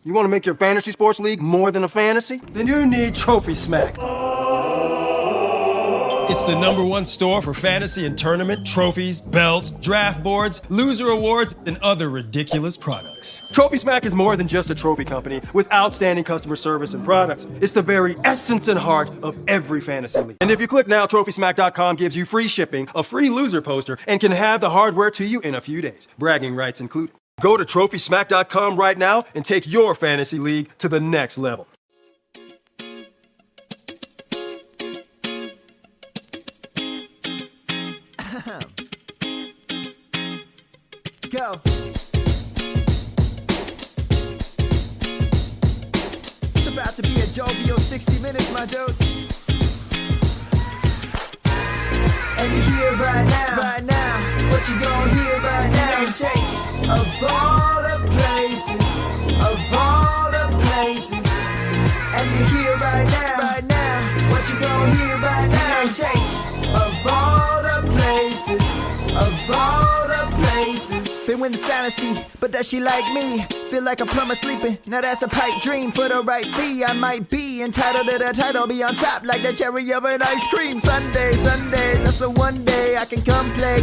You want to make your fantasy sports league more than a fantasy? Then you need Trophy Smack. It's the #1 store for fantasy and tournament trophies, belts, draft boards, loser awards, and other ridiculous products. Trophy Smack is more than just a trophy company with outstanding customer service and products. It's the very essence and heart of every fantasy league. And if you click now, TrophySmack.com gives you free shipping, a free loser poster, and can have the hardware to you in a few days. Bragging rights included. Go to TrophySmack.com right now and take your fantasy league to the next level. Go. It's about to be a jovial 60 minutes, my dude. And you hear right now, what you gonna hear right now? Chase of all the places, and you hear right now, what you gonna hear right now? Chase of all the places. Been win the Dynasty, but does she like me? Feel like a plumber sleeping, now that's a pipe dream. For the right fee, I might be entitled to the title. Be on top like the cherry of an ice cream. Sunday, that's the one day I can come play,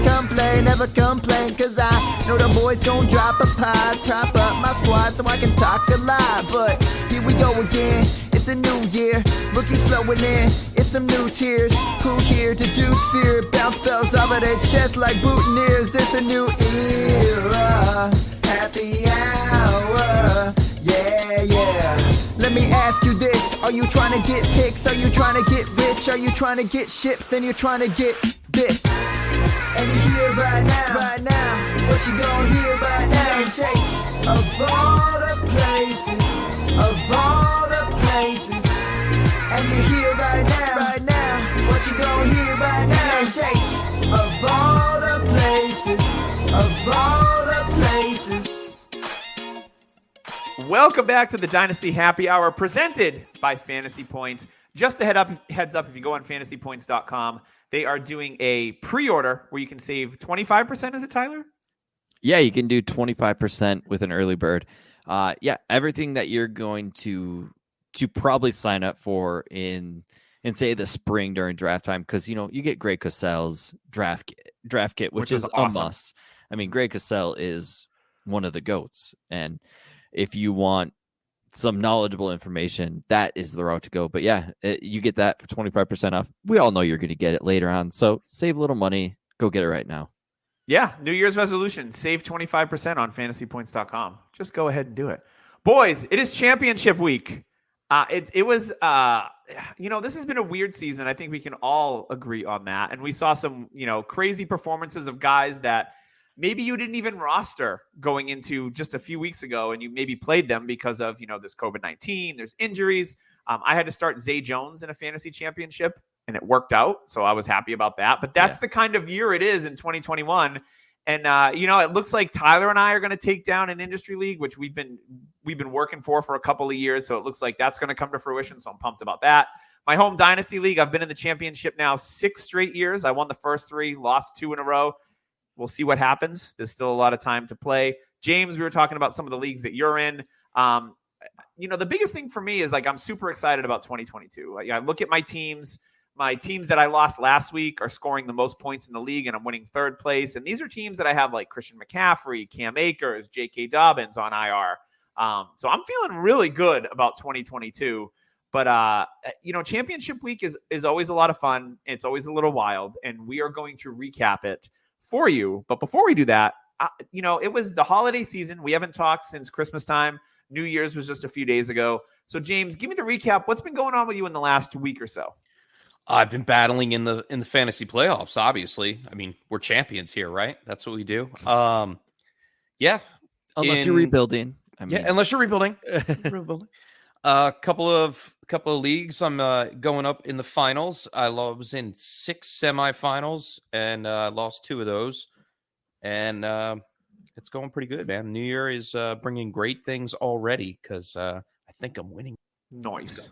never complain. Cause I know the boys gon' drop a pod, prop up my squad so I can talk a lot. But here we go again, it's a new year, rookies flowing in, it's some new tears. Who here to do fear? Bounce bells over their chest like boutonnieres. It's a new era, happy hour, yeah. Let me ask you this, are you trying to get picks? Are you trying to get rich? Are you trying to get ships? Then you're trying to get this. And you hear right now, what you gonna hear right now? Chase of all the places, and you hear right now, what you gonna hear right now? Chase of all the places. Welcome back to the Dynasty Happy Hour, presented by Fantasy Points. Just a heads up, if you go on fantasypoints.com, they are doing a pre-order where you can save 25%. Is it, Tyler? Yeah, you can do 25% with an early bird. Everything that you're going to probably sign up for in say the spring during draft time, because you get Greg Cosell's draft kit, which is awesome. A must. I mean, Greg Cosell is one of the GOATs, and if you want some knowledgeable information, that is the route to go. But you get that for 25% off. We all know you're going to get it later on, so save a little money. Go get it right now. Yeah, New Year's resolution, save 25% on fantasypoints.com. Just go ahead and do it. Boys, it is championship week. This has been a weird season. I think we can all agree on that. And we saw some, crazy performances of guys that maybe you didn't even roster going into just a few weeks ago, and you maybe played them because of, this COVID-19, there's injuries. I had to start Zay Jones in a fantasy championship, and it worked out. So I was happy about that. But that's the kind of year it is in 2021. And, it looks like Tyler and I are going to take down an industry league, which we've been working for a couple of years. So it looks like that's going to come to fruition. So I'm pumped about that. My home dynasty league, I've been in the championship now 6 straight years. I won the first 3, lost 2 in a row. We'll see what happens. There's still a lot of time to play. James, we were talking about some of the leagues that you're in. The biggest thing for me is I'm super excited about 2022. I look at my teams. My teams that I lost last week are scoring the most points in the league, and I'm winning 3rd place. And these are teams that I have like Christian McCaffrey, Cam Akers, J.K. Dobbins on IR. So I'm feeling really good about 2022. But, championship week is always a lot of fun. It's always a little wild, and we are going to recap it for you. But before we do that, it was the holiday season. We haven't talked since Christmas time. New Year's was just a few days ago. So, James, give me the recap. What's been going on with you in the last week or so? I've been battling in the fantasy playoffs, obviously. I mean, we're champions here, right? That's what we do. Unless you're rebuilding. Unless you're rebuilding. A couple of leagues, I'm going up in the finals. I was in 6 semifinals and lost 2 of those. And it's going pretty good, man. New Year is bringing great things already because I think I'm winning. Nice.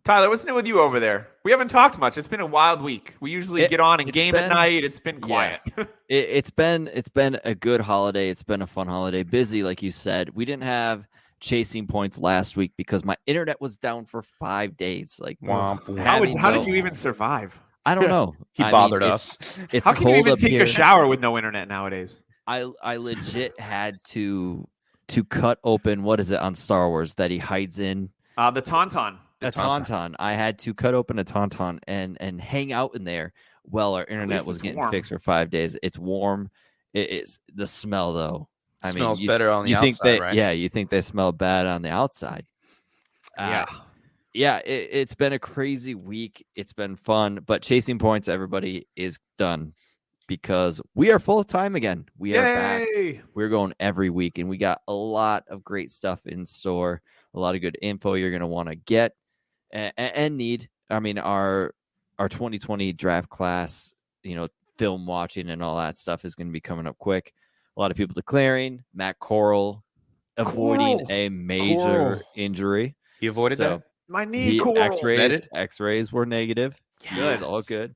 Tyler, what's new with you over there? We haven't talked much. It's been a wild week. We usually get on and game at night. It's been quiet. Yeah. It's been a good holiday. It's been a fun holiday. Busy, like you said. We didn't have Chasing Points last week because my internet was down for 5 days. Like, Womp, womp. How did you even survive? I don't know. He I bothered mean, us. It's How can you cold even up take here. a shower with no internet nowadays? I legit had to cut open, what is it on Star Wars that he hides in? The Tauntaun. A Tauntaun. I had to cut open a Tauntaun and hang out in there while our internet was it's getting warm. fixed for 5 days. It's warm. It's the smell though. I mean, Smells better on the you think outside, right? Yeah, you think they smell bad on the outside. Yeah, it's been a crazy week. It's been fun, but Chasing Points, everybody, is done because we are full time again. We are back. We're going every week, and we got a lot of great stuff in store. A lot of good info you're going to want to get and need. I mean, our 2020 draft class, film watching and all that stuff is going to be coming up quick. A lot of people declaring. Matt Corral avoiding a major injury. He avoided that? My knee, X-rays were negative. It was all good.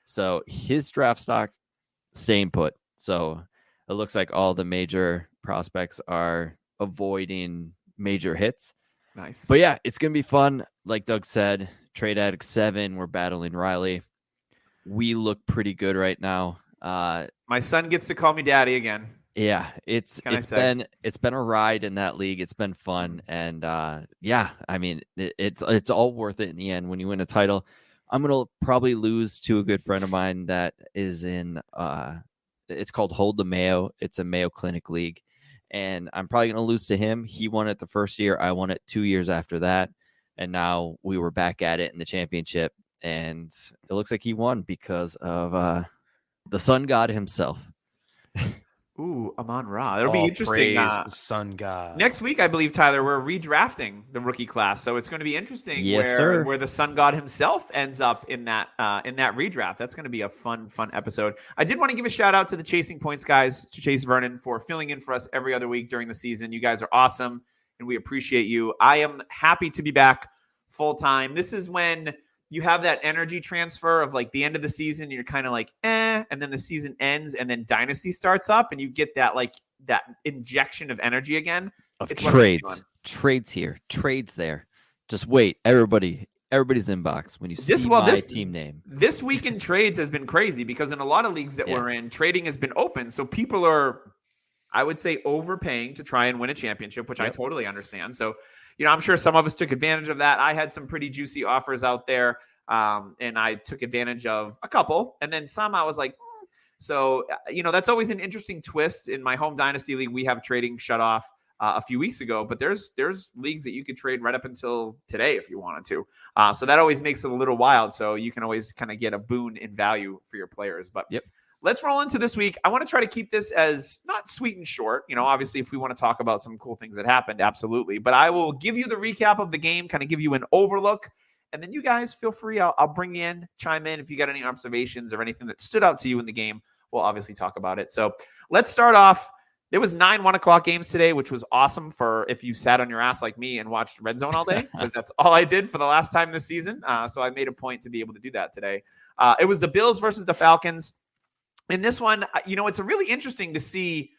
So his draft stock staying put. So it looks like all the major prospects are avoiding major hits. Nice. But yeah, it's going to be fun. Like Doug said, trade addict 7, we're battling Riley. We look pretty good right now. My son gets to call me daddy again. Yeah, it's been a ride in that league. It's been fun, and yeah, I mean it's all worth it in the end when you win a title. I'm gonna probably lose to a good friend of mine that is in it's called Hold the Mayo. It's a Mayo Clinic league, and I'm probably gonna lose to him. He won it the first year. I won it 2 years after that, and now we were back at it in the championship, and it looks like he won because of the sun god himself. Ooh, Amon Ra. It'll be interesting. Praise the sun god. Next week, I believe, Tyler, we're redrafting the rookie class, so it's going to be interesting where the sun god himself ends up in that redraft. That's going to be a fun episode. I did want to give a shout out to the Chasing Points guys, to Chase Vernon, for filling in for us every other week during the season. You guys are awesome, and we appreciate you. I am happy to be back full time. This is when you have that energy transfer of like the end of the season, you're kind of like, and then the season ends and then Dynasty starts up and you get that like that injection of energy again. Of trades here, trades there. Just wait, everybody's inbox when you see my team name. This week in trades has been crazy because in a lot of leagues that we're in, trading has been open. So people are, I would say, overpaying to try and win a championship, which I totally understand. So, I'm sure some of us took advantage of that. I had some pretty juicy offers out there, and I took advantage of a couple. And then some I was like, So, that's always an interesting twist. In my home Dynasty league, we have trading shut off a few weeks ago, but there's leagues that you could trade right up until today if you wanted to. So that always makes it a little wild. So you can always kind of get a boon in value for your players. But let's roll into this week. I want to try to keep this as not sweet and short. Obviously, if we want to talk about some cool things that happened, absolutely. But I will give you the recap of the game, kind of give you an overlook. And then you guys feel free. I'll bring you in, chime in if you got any observations or anything that stood out to you in the game. We'll obviously talk about it. So let's start off. There was 9 1:00 games today, which was awesome for if you sat on your ass like me and watched Red Zone all day, because that's all I did for the last time this season. So I made a point to be able to do that today. It was the Bills versus the Falcons. In this one, it's really interesting to see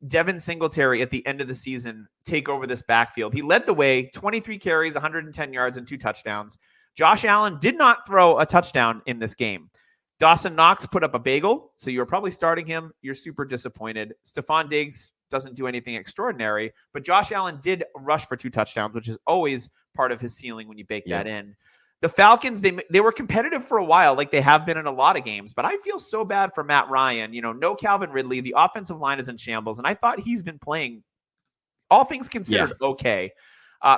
Devin Singletary at the end of the season take over this backfield. He led the way, 23 carries, 110 yards, and 2 touchdowns. Josh Allen did not throw a touchdown in this game. Dawson Knox put up a bagel, so you're probably starting him. You're super disappointed. Stephon Diggs doesn't do anything extraordinary, but Josh Allen did rush for 2 touchdowns, which is always part of his ceiling when you bake that in. The Falcons, they were competitive for a while, like they have been in a lot of games, but I feel so bad for Matt Ryan. No Calvin Ridley. The offensive line is in shambles, and I thought he's been playing, all things considered, okay.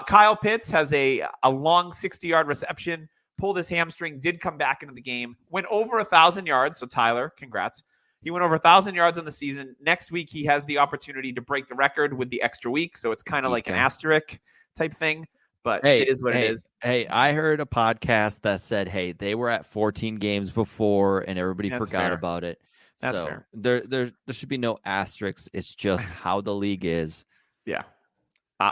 Kyle Pitts has a long 60-yard reception, pulled his hamstring, did come back into the game, went over 1,000 yards. So Tyler, congrats. He went over 1,000 yards in the season. Next week, he has the opportunity to break the record with the extra week. So it's kind of like an asterisk type thing. But it is what it is. Hey, I heard a podcast that said, they were at 14 games before and everybody forgot about it. That's so fair. There should be no asterisks. It's just how the league is. Yeah.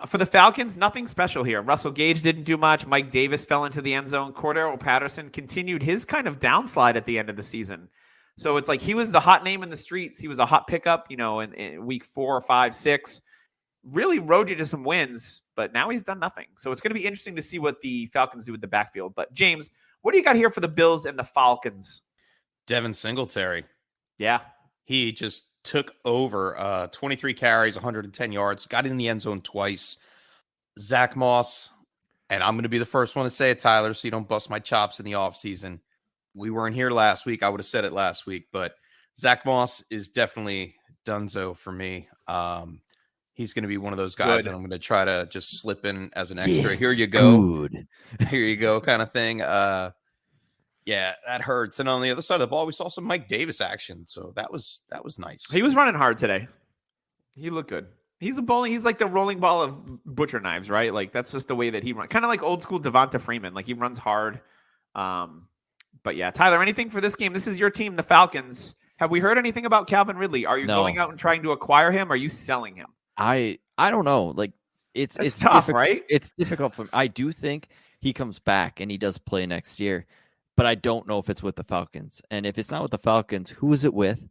For the Falcons, nothing special here. Russell Gage didn't do much. Mike Davis fell into the end zone. Cordero Patterson continued his kind of downslide at the end of the season. So it's like he was the hot name in the streets. He was a hot pickup, in week 4 or 5, 6. Really rode you to some wins, but now he's done nothing. So it's going to be interesting to see what the Falcons do with the backfield. But James, what do you got here for the Bills and the Falcons? Devin Singletary. Yeah. He just took over 23 carries, 110 yards, got in the end zone twice. Zach Moss, and I'm going to be the first one to say it, Tyler, so you don't bust my chops in the offseason. We weren't here last week. I would have said it last week, but Zach Moss is definitely donezo for me. He's going to be one of those guys that I'm going to try to just slip in as an extra. Yes, here you go. good. Here you go kind of thing. Yeah, that hurts. And on the other side of the ball, we saw some Mike Davis action. So that was nice. He was running hard today. He looked good. He's a bowling. He's like the rolling ball of butcher knives, right? Like that's just the way that he runs. Kind of like old school Devonta Freeman. Like he runs hard. But yeah, Tyler, anything for this game? This is your team, the Falcons. Have we heard anything about Calvin Ridley? Are you going out and trying to acquire him? Are you selling him? I don't know. Like it's tough, right? It's difficult for me. I do think he comes back and he does play next year, but I don't know if it's with the Falcons. And if it's not with the Falcons, who is it with?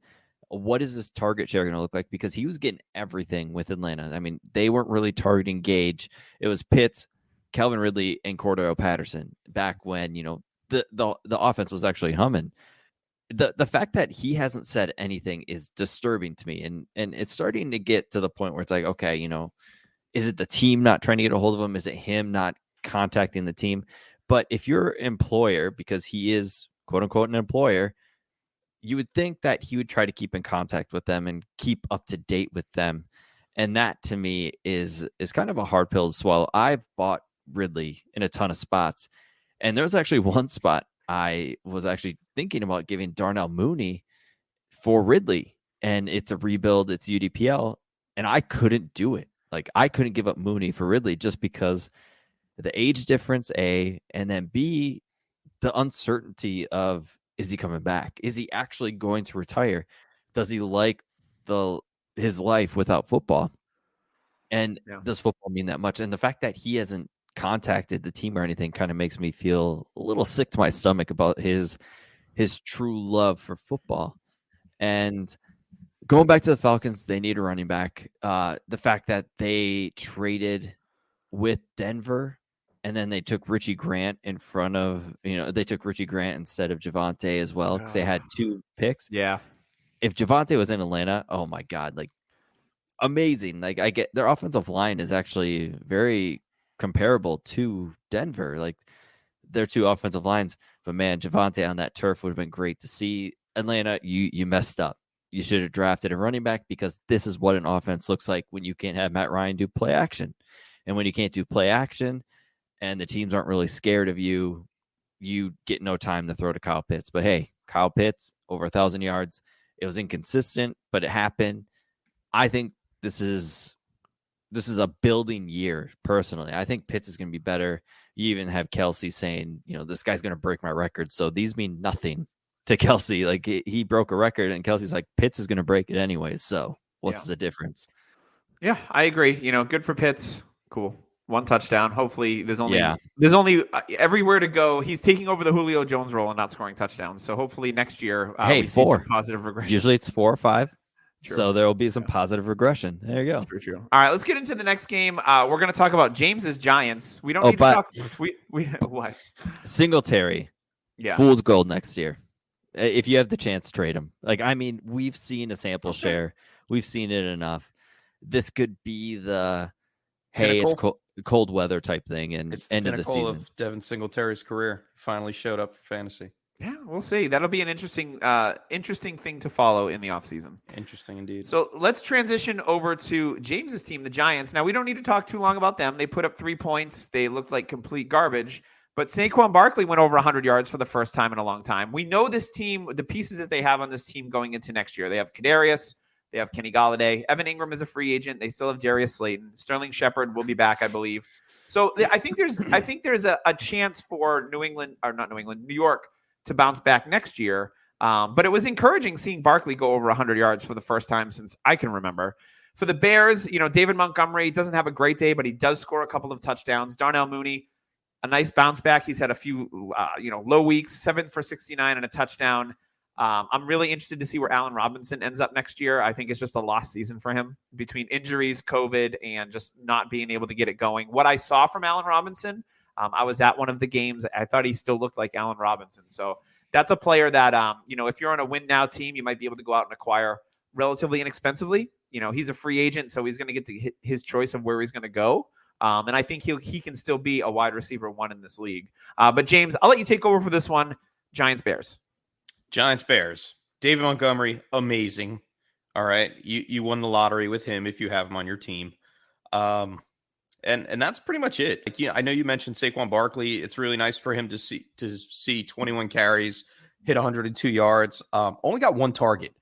What is his target share going to look like? Because he was getting everything with Atlanta. I mean, they weren't really targeting Gage. It was Pitts, Calvin Ridley, and Cordero Patterson back when, the offense was actually humming. The fact that he hasn't said anything is disturbing to me. And it's starting to get to the point where it's like, okay, is it the team not trying to get a hold of him? Is it him not contacting the team? But if your employer, because he is quote unquote an employer, you would think that he would try to keep in contact with them and keep up to date with them. And that to me is kind of a hard pill to swallow. I've bought Ridley in a ton of spots. And there was actually one spot I was actually thinking about giving Darnell Mooney for Ridley. And it's a rebuild, it's UDPL. And I couldn't do it. Like I couldn't give up Mooney for Ridley just because the age difference, A, and then B, the uncertainty of, is he coming back? Is he actually going to retire? Does he like his life without football? And does football mean that much? And the fact that he hasn't contacted the team or anything kind of makes me feel a little sick to my stomach about his true love for football. And going back to the Falcons, they need a running back. The fact that they traded with Denver and then they took Richie Grant in front of, they took Richie Grant instead of Javonte as well because they had 2 picks. Yeah. If Javonte was in Atlanta, oh my God, like amazing. Like I get their offensive line is actually very comparable to Denver, like their 2 offensive lines. But man, Javonte on that turf would have been great to see. Atlanta, you messed up. You should have drafted a running back because this is what an offense looks like when you can't have Matt Ryan do play action. And when you can't do play action and the teams aren't really scared of you, you get no time to throw to Kyle Pitts. But hey, Kyle Pitts, over 1,000 yards. It was inconsistent, but it happened. I think this is a building year, personally. I think Pitts is going to be better. You even have Kelsey saying, this guy's going to break my record. So these mean nothing to Kelsey. Like he broke a record and Kelsey's like, Pitts is going to break it anyways. So what's the difference? Yeah, I agree. Good for Pitts. Cool. 1 touchdown. Hopefully there's only everywhere to go. He's taking over the Julio Jones role and not scoring touchdowns. So hopefully next year, we 4. see some positive regression. Usually it's 4 or 5. True. So there will be some positive regression. There you go. True. All right, let's get into the next game. We're going to talk about James's Giants. We don't need to talk. What? Singletary. Yeah. Fool's gold next year. If you have the chance, trade him. Like, I mean, we've seen a sample share. We've seen it enough. This could be the, hey, it's cold weather type thing and it's the end of the season. of Devin Singletary's career. Finally showed up for fantasy. Yeah, we'll see. That'll be an interesting thing to follow in the offseason. Interesting indeed. So let's transition over to James's team, the Giants. Now, we don't need to talk too long about them. They put up 3 points. They looked like complete garbage. But Saquon Barkley went over 100 yards for the first time in a long time. We know this team, the pieces that they have on this team going into next year. They have Kadarius. They have Kenny Golladay. Evan Ingram is a free agent. They still have Darius Slayton. Sterling Shepard will be back, I believe. So I think there's a chance for New York to bounce back next year. But it was encouraging seeing Barkley go over 100 yards for the first time since I can remember. For the Bears, David Montgomery doesn't have a great day, but he does score a couple of touchdowns. Darnell Mooney, a nice bounce back. He's had a few, low weeks, 7 for 69 and a touchdown. I'm really interested to see where Allen Robinson ends up next year. I think it's just a lost season for him between injuries, COVID, and just not being able to get it going. What I saw from Allen Robinson, I was at one of the games. I thought he still looked like Allen Robinson. So that's a player that, if you're on a win now team, you might be able to go out and acquire relatively inexpensively. He's a free agent, so he's going to get to hit his choice of where he's going to go. And I think he can still be a wide receiver one in this league. But James, I'll let you take over for this one. Giants Bears. Giants Bears. David Montgomery, amazing. All right, you won the lottery with him if you have him on your team. And that's pretty much it. I know you mentioned Saquon Barkley. It's really nice for him to see 21 carries, hit 102 yards. Only got one target.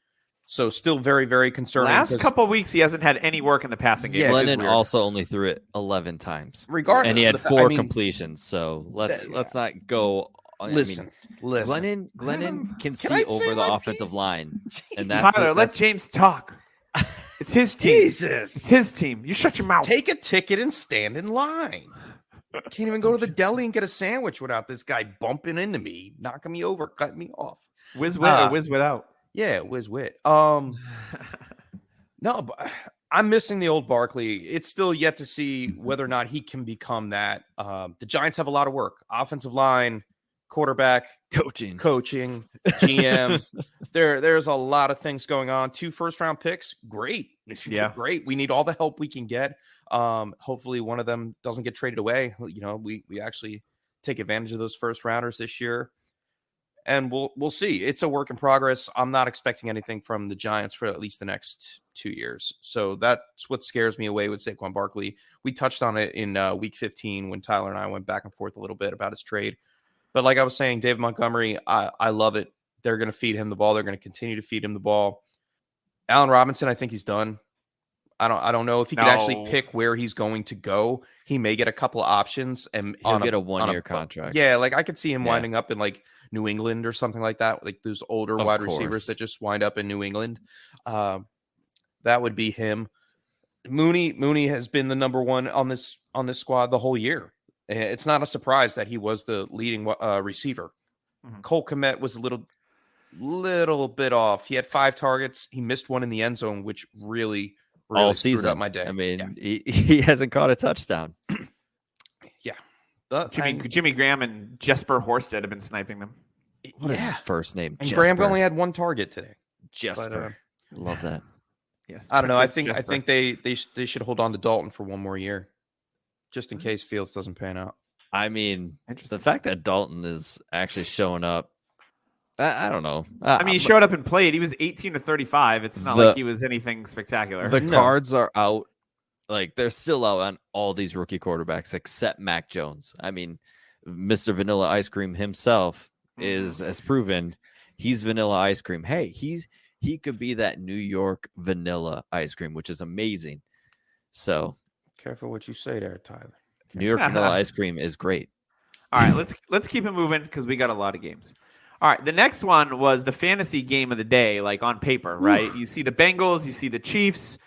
So still very, very concerning. Last couple of weeks, he hasn't had any work in the passing game. Yeah, Glennon also only threw it 11 times. Regardless, and he had 4 completions. So let's not go. Listen. Glennon can see over the offensive line, and Tyler, let James talk. It's his team. Jesus, it's his team. You shut your mouth. Take a ticket and stand in line. Can't even go to the deli and get a sandwich without this guy bumping into me, knocking me over, cutting me off. Whiz wit or whiz without? Yeah, whiz wit. No, but I'm missing the old Barkley. It's still yet to see whether or not he can become that. The Giants have a lot of work. Offensive line, quarterback, coaching, GM. There's a lot of things going on. 2 first-round picks, great. Yeah, great. We need all the help we can get. Hopefully one of them doesn't get traded away. We actually take advantage of those first rounders this year. And we'll see. It's a work in progress. I'm not expecting anything from the Giants for at least the next 2 years. So that's what scares me away with Saquon Barkley. We touched on it in week 15 when Tyler and I went back and forth a little bit about his trade. But like I was saying, David Montgomery, I love it. They're going to feed him the ball. They're going to continue to feed him the ball. Allen Robinson, I think he's done. I don't know if he could actually pick where he's going to go. He may get a couple of options and he'll get a 1-year contract. Yeah, like I could see him winding up in like New England or something like that, like those older wide receivers that just wind up in New England. That would be him. Mooney has been the number one on this squad the whole year. It's not a surprise that he was the leading receiver. Mm-hmm. Cole Kmet was a little bit off. He had 5 targets. He missed one in the end zone, which really all screwed season up my day. I mean, he hasn't caught a touchdown. Jimmy Graham and Jesper Horsted have been sniping them. First name. And Graham only had 1 target today. Jesper, love that. Yes, I don't know. I think they should hold on to Dalton for 1 more year, just in case Fields doesn't pan out. I mean, the fact that Dalton is actually showing up, I don't know. He showed up and played. He was 18 to 35. It's not like he was anything spectacular. The cards are out. Like, they're still out on all these rookie quarterbacks except Mac Jones. I mean, Mr. Vanilla Ice Cream himself has proven he's vanilla ice cream. Hey, he could be that New York vanilla ice cream, which is amazing. So careful what you say there, Tyler. New York vanilla ice cream is great. All right, let's keep it moving because we got a lot of games. All right, the next one was the fantasy game of the day, like on paper, right? You see the Bengals, you see the Chiefs.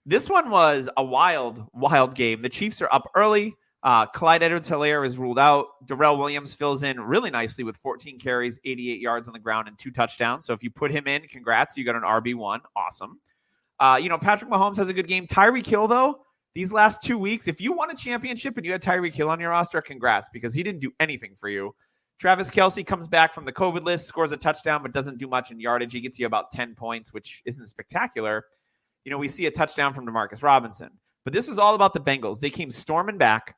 This one was a wild game. The Chiefs are up early. Clyde Edwards-Helaire is ruled out. Darrell Williams fills in really nicely with 14 carries, 88 yards on the ground, and 2 touchdowns. So if you put him in, congrats, you got an RB1. Awesome. Patrick Mahomes has a good game. Tyreek Hill, though, these last 2 weeks, if you won a championship and you had Tyreek Hill on your roster, congrats, because he didn't do anything for you. Travis Kelce comes back from the COVID list, scores a touchdown, but doesn't do much in yardage. He gets you about 10 points, which isn't spectacular. We see a touchdown from Demarcus Robinson. But this was all about the Bengals. They came storming back.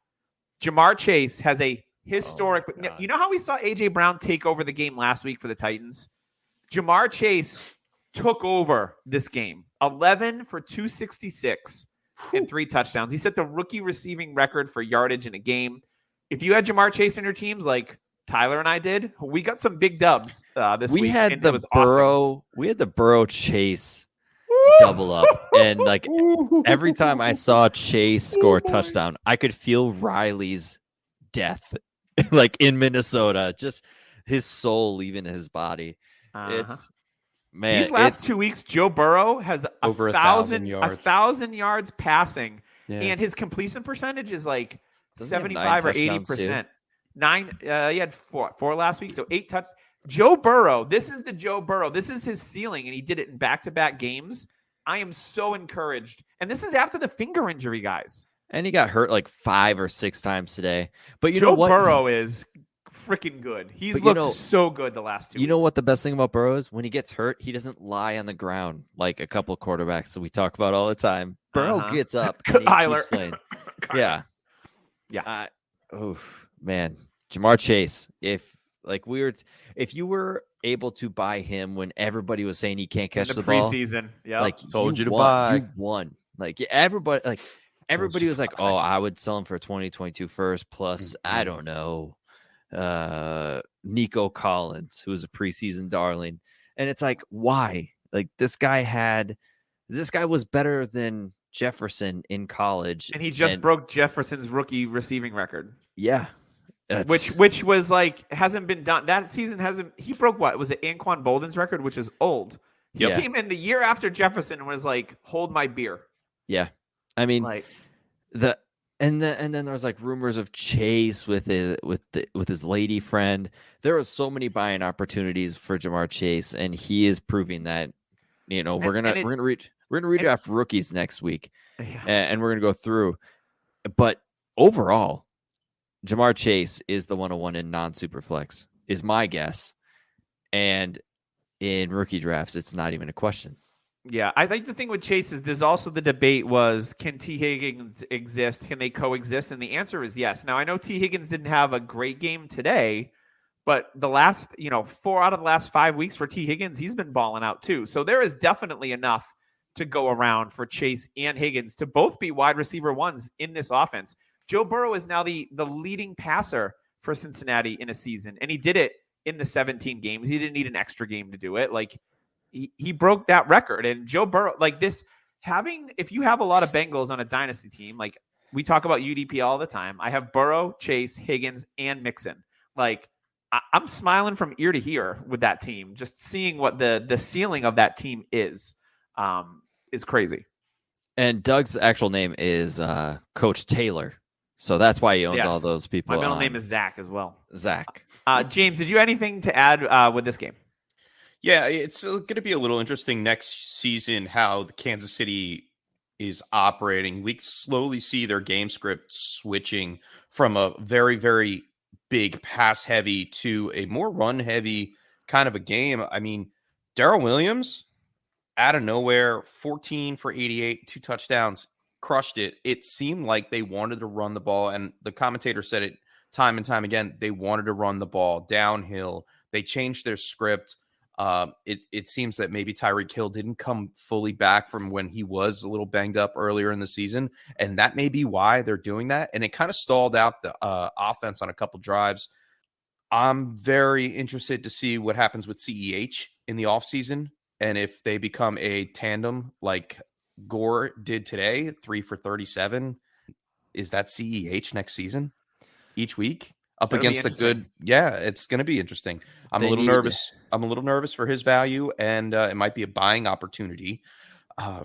Jamar Chase has a historic – you know how we saw A.J. Brown take over the game last week for the Titans? Jamar Chase took over this game. 11 for 266 and 3 touchdowns. He set the rookie receiving record for yardage in a game. If you had Jamar Chase in your teams like Tyler and I did, we got some big dubs this week. We had the Burrow Chase double up, and like every time I saw Chase score a touchdown, I could feel Riley's death like in Minnesota, just his soul leaving his body. It's man, these last 2 weeks Joe Burrow has over 1,000 yards passing, and his completion percentage is like 75 or 80%. 9 he had four last week, so 8 touch. Joe Burrow, this is the Joe Burrow. This is his ceiling, and he did it in back-to-back games. I am so encouraged. And this is after the finger injury, guys. And he got hurt like 5 or 6 times today. But you Joe know what? Burrow is freaking good. He's looked so good the last 2 weeks. You know what the best thing about Burrow is? When he gets hurt, he doesn't lie on the ground like a couple of quarterbacks that we talk about all the time. Burrow gets up. And he keeps playing. Yeah. Yeah. Oh, man. Jamar Chase, if you were able to buy him when everybody was saying he can't catch the ball. Preseason. Yeah. Like Told you to won. buy. You won. Like everybody was like, oh, I would sell him for 2022 first. Plus, I don't know. Nico Collins, who was a preseason darling. And it's like, why? Like this guy was better than Jefferson in college. And he just broke Jefferson's rookie receiving record. Yeah. Which was like hasn't been done. That season he broke what? Was it Anquan Bolden's record, which is old. He came in the year after Jefferson and was like, hold my beer. Yeah. I mean, like and then there was like rumors of Chase with his lady friend. There was so many buying opportunities for Jamar Chase, and he is proving that, we're gonna redraft rookies next week, and we're gonna go through. But overall, Jamar Chase is the 101 in non-superflex, is my guess. And in rookie drafts, it's not even a question. Yeah, I think the thing with Chase is there's also the debate was, can T. Higgins exist? Can they coexist? And the answer is yes. Now, I know T. Higgins didn't have a great game today, but the last, 4 out of the last 5 weeks for T. Higgins, he's been balling out too. So there is definitely enough to go around for Chase and Higgins to both be wide receiver ones in this offense. Joe Burrow is now the leading passer for Cincinnati in a season, and he did it in the 17 games. He didn't need an extra game to do it. Like he broke that record. And Joe Burrow, like this, if you have a lot of Bengals on a dynasty team, like we talk about UDP all the time. I have Burrow, Chase, Higgins, and Mixon. Like I'm smiling from ear to ear with that team. Just seeing what the ceiling of that team is crazy. And Doug's actual name is Coach Taylor. So that's why he owns all those people. My middle name is Zach as well. Zach. James, did you have anything to add with this game? Yeah, it's going to be a little interesting next season how the Kansas City is operating. We slowly see their game script switching from a very, very big pass heavy to a more run heavy kind of a game. I mean, Darrell Williams, out of nowhere, 14 for 88, 2 touchdowns, crushed it. It seemed like they wanted to run the ball, and the commentator said it time and time again. They wanted to run the ball downhill. They changed their script. It seems that maybe Tyreek Hill didn't come fully back from when he was a little banged up earlier in the season, and that may be why they're doing that. And it kind of stalled out the offense on a couple drives. I'm very interested to see what happens with CEH in the offseason, and if they become a tandem like Gore did today, 3 for 37. Is that CEH next season each week up against the good? Yeah, it's going to be interesting. I'm a little nervous for his value, and it might be a buying opportunity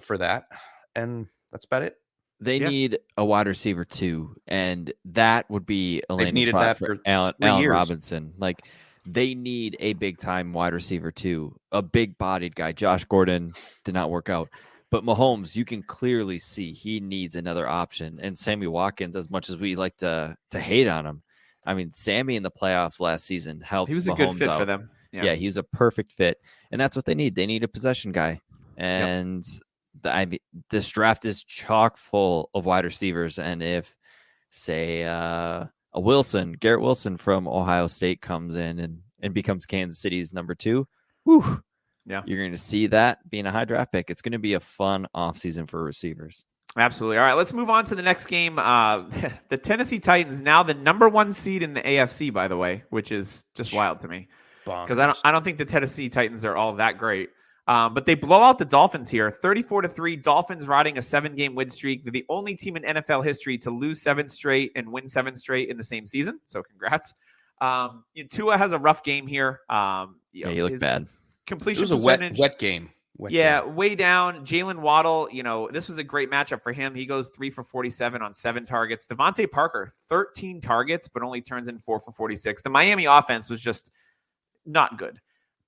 for that. And that's about it. They need a wide receiver too, and that would be a landing needed spot that for for Allen years. Robinson. Like they need a big time wide receiver too, a big bodied guy. Josh Gordon did not work out. But Mahomes, you can clearly see he needs another option. And Sammy Watkins, as much as we like to hate on him, I mean, Sammy in the playoffs last season helped. He was a Mahomes good fit out. for them. Yeah, he's a perfect fit. And that's what they need. They need a possession guy. And this draft is chock full of wide receivers. And if, say, Garrett Wilson from Ohio State comes in and becomes Kansas City's number 2, whew. Yeah, you're going to see that being a high draft pick. It's going to be a fun offseason for receivers. Absolutely. All right, let's move on to the next game. The Tennessee Titans, now the number 1 seed in the AFC, by the way, which is just wild to me because I don't think the Tennessee Titans are all that great. But they blow out the Dolphins here, 34-3. Dolphins riding a 7-game win streak. They're the only team in NFL history to lose 7 straight and win 7 straight in the same season. So congrats. Tua has a rough game here. He looked bad. Completion it was percentage. a wet game. Way down. Jalen Waddle, this was a great matchup for him. He goes 3 for 47 on 7 targets. Devontae Parker, 13 targets, but only turns in 4 for 46. The Miami offense was just not good.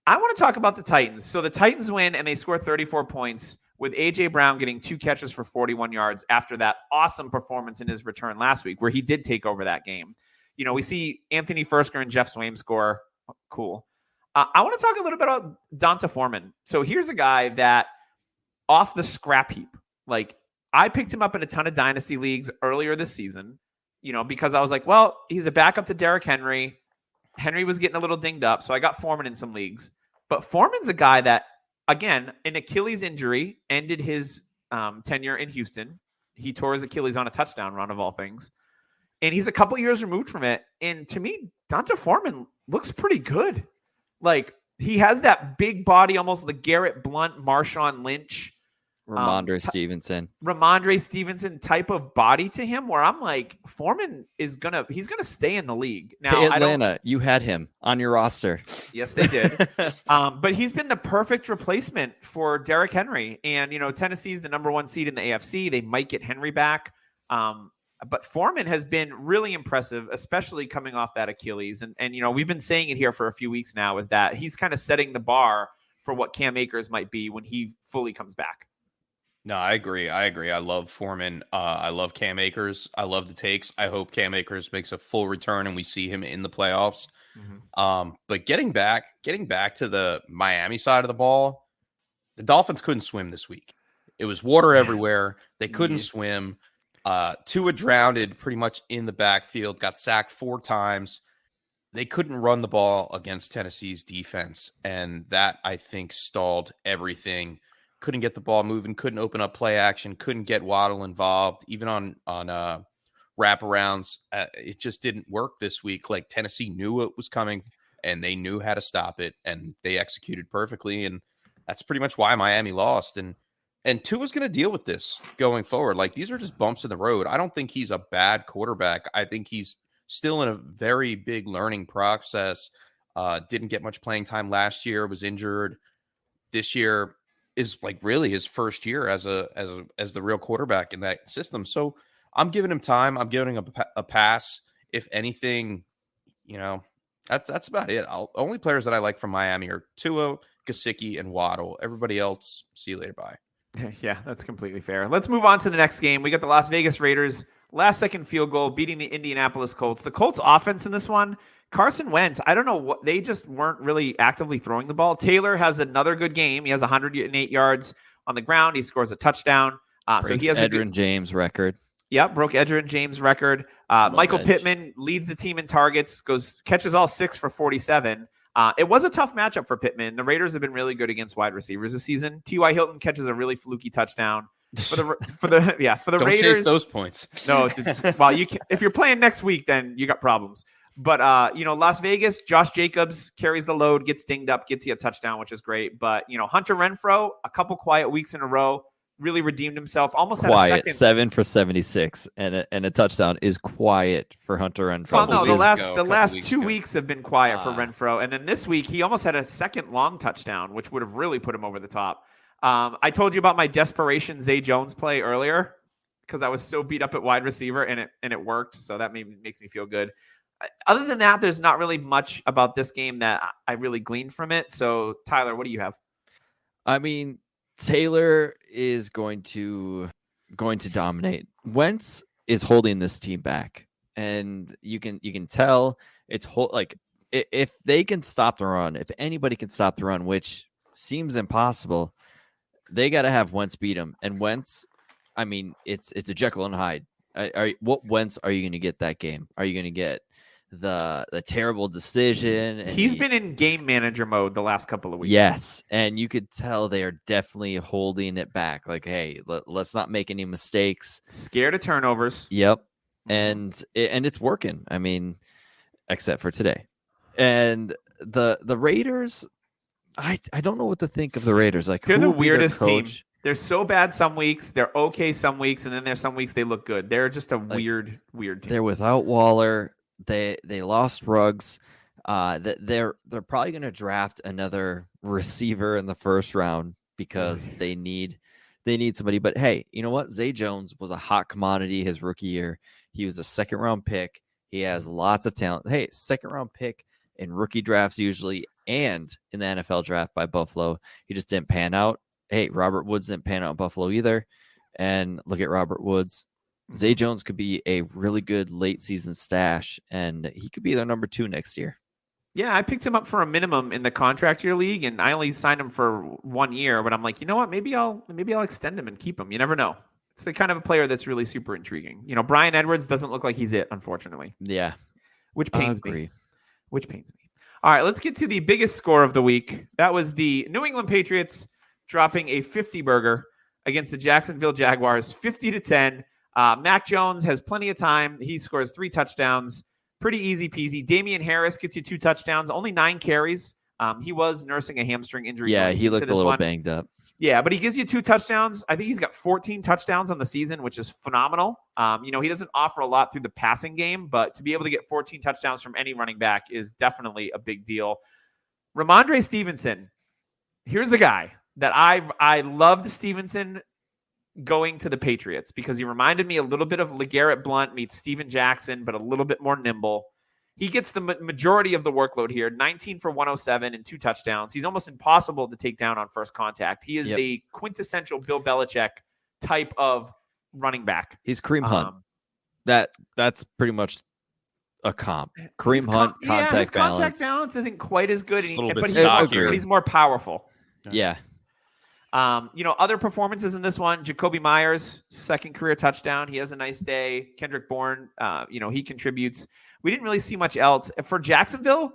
I want to talk about the Titans. So the Titans win and they score 34 points with A.J. Brown getting 2 catches for 41 yards after that awesome performance in his return last week where he did take over that game. We see Anthony Fersker and Jeff Swaim score. Cool. I want to talk a little bit about Donta Foreman. So here's a guy that off the scrap heap, like I picked him up in a ton of dynasty leagues earlier this season, because I was like, well, he's a backup to Derrick Henry. Henry was getting a little dinged up, so I got Foreman in some leagues. But Foreman's a guy that, again, an Achilles injury ended his tenure in Houston. He tore his Achilles on a touchdown run of all things. And he's a couple years removed from it. And to me, Donta Foreman looks pretty good. Like, he has that big body, almost the Garrett Blunt, Marshawn Lynch, Ramondre Stevenson type of body to him, where I'm like, Foreman he's gonna stay in the league. Now, hey, Atlanta, you had him on your roster. Yes, they did. But he's been the perfect replacement for Derrick Henry. And Tennessee's the number 1 seed in the AFC. They might get Henry back. But Foreman has been really impressive, especially coming off that Achilles. And we've been saying it here for a few weeks now, is that he's kind of setting the bar for what Cam Akers might be when he fully comes back. No, I agree. I love Foreman. I love Cam Akers. I love the takes. I hope Cam Akers makes a full return and we see him in the playoffs. Mm-hmm. But getting back to the Miami side of the ball, the Dolphins couldn't swim this week. It was water everywhere. They couldn't swim. Tua drowned pretty much in the backfield, got sacked 4 times. They couldn't run the ball against Tennessee's defense. And that, I think, stalled everything. Couldn't get the ball moving, couldn't open up play action, couldn't get Waddle involved, even on wraparounds. It just didn't work this week. Like, Tennessee knew it was coming, and they knew how to stop it, and they executed perfectly, and that's pretty much why Miami lost. And Tua's going to deal with this going forward. Like, these are just bumps in the road. I don't think he's a bad quarterback. I think he's still in a very big learning process. Didn't get much playing time last year, was injured. This year is like really his first year as the real quarterback in that system. So I'm giving him time. I'm giving him a pass. If anything, that's about it. Only players that I like from Miami are Tua, Gesicki, and Waddle. Everybody else, see you later. Bye. Yeah, that's completely fair. Let's move on to the next game. We got the Las Vegas Raiders, last-second field goal, beating the Indianapolis Colts. The Colts offense in this one, Carson Wentz, I don't know what, they just weren't really actively throwing the ball. Taylor has another good game. He has 108 yards on the ground. He scores a touchdown. So he has Edgerrin James record. Yeah, broke Edgerrin James record. Michael Pittman leads the team in targets, catches all 6 for 47. It was a tough matchup for Pittman. The Raiders have been really good against wide receivers this season. T.Y. Hilton catches a really fluky touchdown. For the Don't Raiders, chase those points. No, well, you can, if you're playing next week, then you got problems. But Las Vegas, Josh Jacobs carries the load, gets dinged up, gets you a touchdown, which is great. But Hunter Renfrow, a couple quiet weeks in a row, really redeemed himself. Almost had a second 7 for 76 and a touchdown is quiet for Hunter Renfrow. Well, no, the last 2 weeks have been quiet for Renfrow, and then this week he almost had a second long touchdown, which would have really put him over the top. I told you about my desperation Zay Jones play earlier because I was so beat up at wide receiver, and it worked. So that makes me feel good. Other than that, there's not really much about this game that I really gleaned from it. So Tyler, what do you have? I mean, Taylor is going to dominate. Wentz is holding this team back, and you can tell it's if they can stop the run, if anybody can stop the run, which seems impossible, they got to have Wentz beat him. And Wentz, I mean, it's a Jekyll and Hyde. What Wentz are you going to get that game? Are you going to get the terrible decision? And he's been in game manager mode the last couple of weeks. Yes, and you could tell they are definitely holding it back. Like, hey, let's not make any mistakes. Scared of turnovers. Yep, and it's working. I mean, except for today. And the Raiders, I don't know what to think of the Raiders. Like, they're the weirdest team. They're so bad some weeks, they're okay some weeks, and then there's some weeks they look good. They're just a weird team. They're without Waller. They lost Ruggs. They're probably going to draft another receiver in the first round because they need somebody. But hey, you know what? Zay Jones was a hot commodity his rookie year. He was a second round pick. He has lots of talent. Hey, second round pick in rookie drafts usually and in the NFL draft by Buffalo. He just didn't pan out. Hey, Robert Woods didn't pan out in Buffalo either. And look at Robert Woods. Zay Jones could be a really good late season stash, and he could be their number 2 next year. Yeah, I picked him up for a minimum in the contract year league, and I only signed him for 1 year. But I'm like, you know what? Maybe I'll extend him and keep him. You never know. It's the kind of a player that's really super intriguing. Brian Edwards doesn't look like he's it, unfortunately. Yeah, which pains me. Which pains me. All right, let's get to the biggest score of the week. That was the New England Patriots dropping a 50 burger against the Jacksonville Jaguars, 50-10. Mac Jones has plenty of time. He scores 3 touchdowns. Pretty easy peasy. Damian Harris gets you 2 touchdowns, only 9 carries. He was nursing a hamstring injury. Yeah, he looked a little banged up. Yeah, but he gives you 2 touchdowns. I think he's got 14 touchdowns on the season, which is phenomenal. He doesn't offer a lot through the passing game, but to be able to get 14 touchdowns from any running back is definitely a big deal. Ramondre Stevenson, here's a guy that I loved Stevenson going to the Patriots because he reminded me a little bit of LeGarrette Blount meets Steven Jackson, but a little bit more nimble. He gets the majority of the workload here, 19 for 107 and 2 touchdowns. He's almost impossible to take down on first contact. He is a quintessential Bill Belichick type of running back. He's Kareem Hunt. That's pretty much a comp. Kareem Hunt contact balance. Contact balance isn't quite as good, but he's more powerful. Yeah. Other performances in this one, Jacoby Myers, 2nd career touchdown. He has a nice day. Kendrick Bourne, he contributes. We didn't really see much else. For Jacksonville,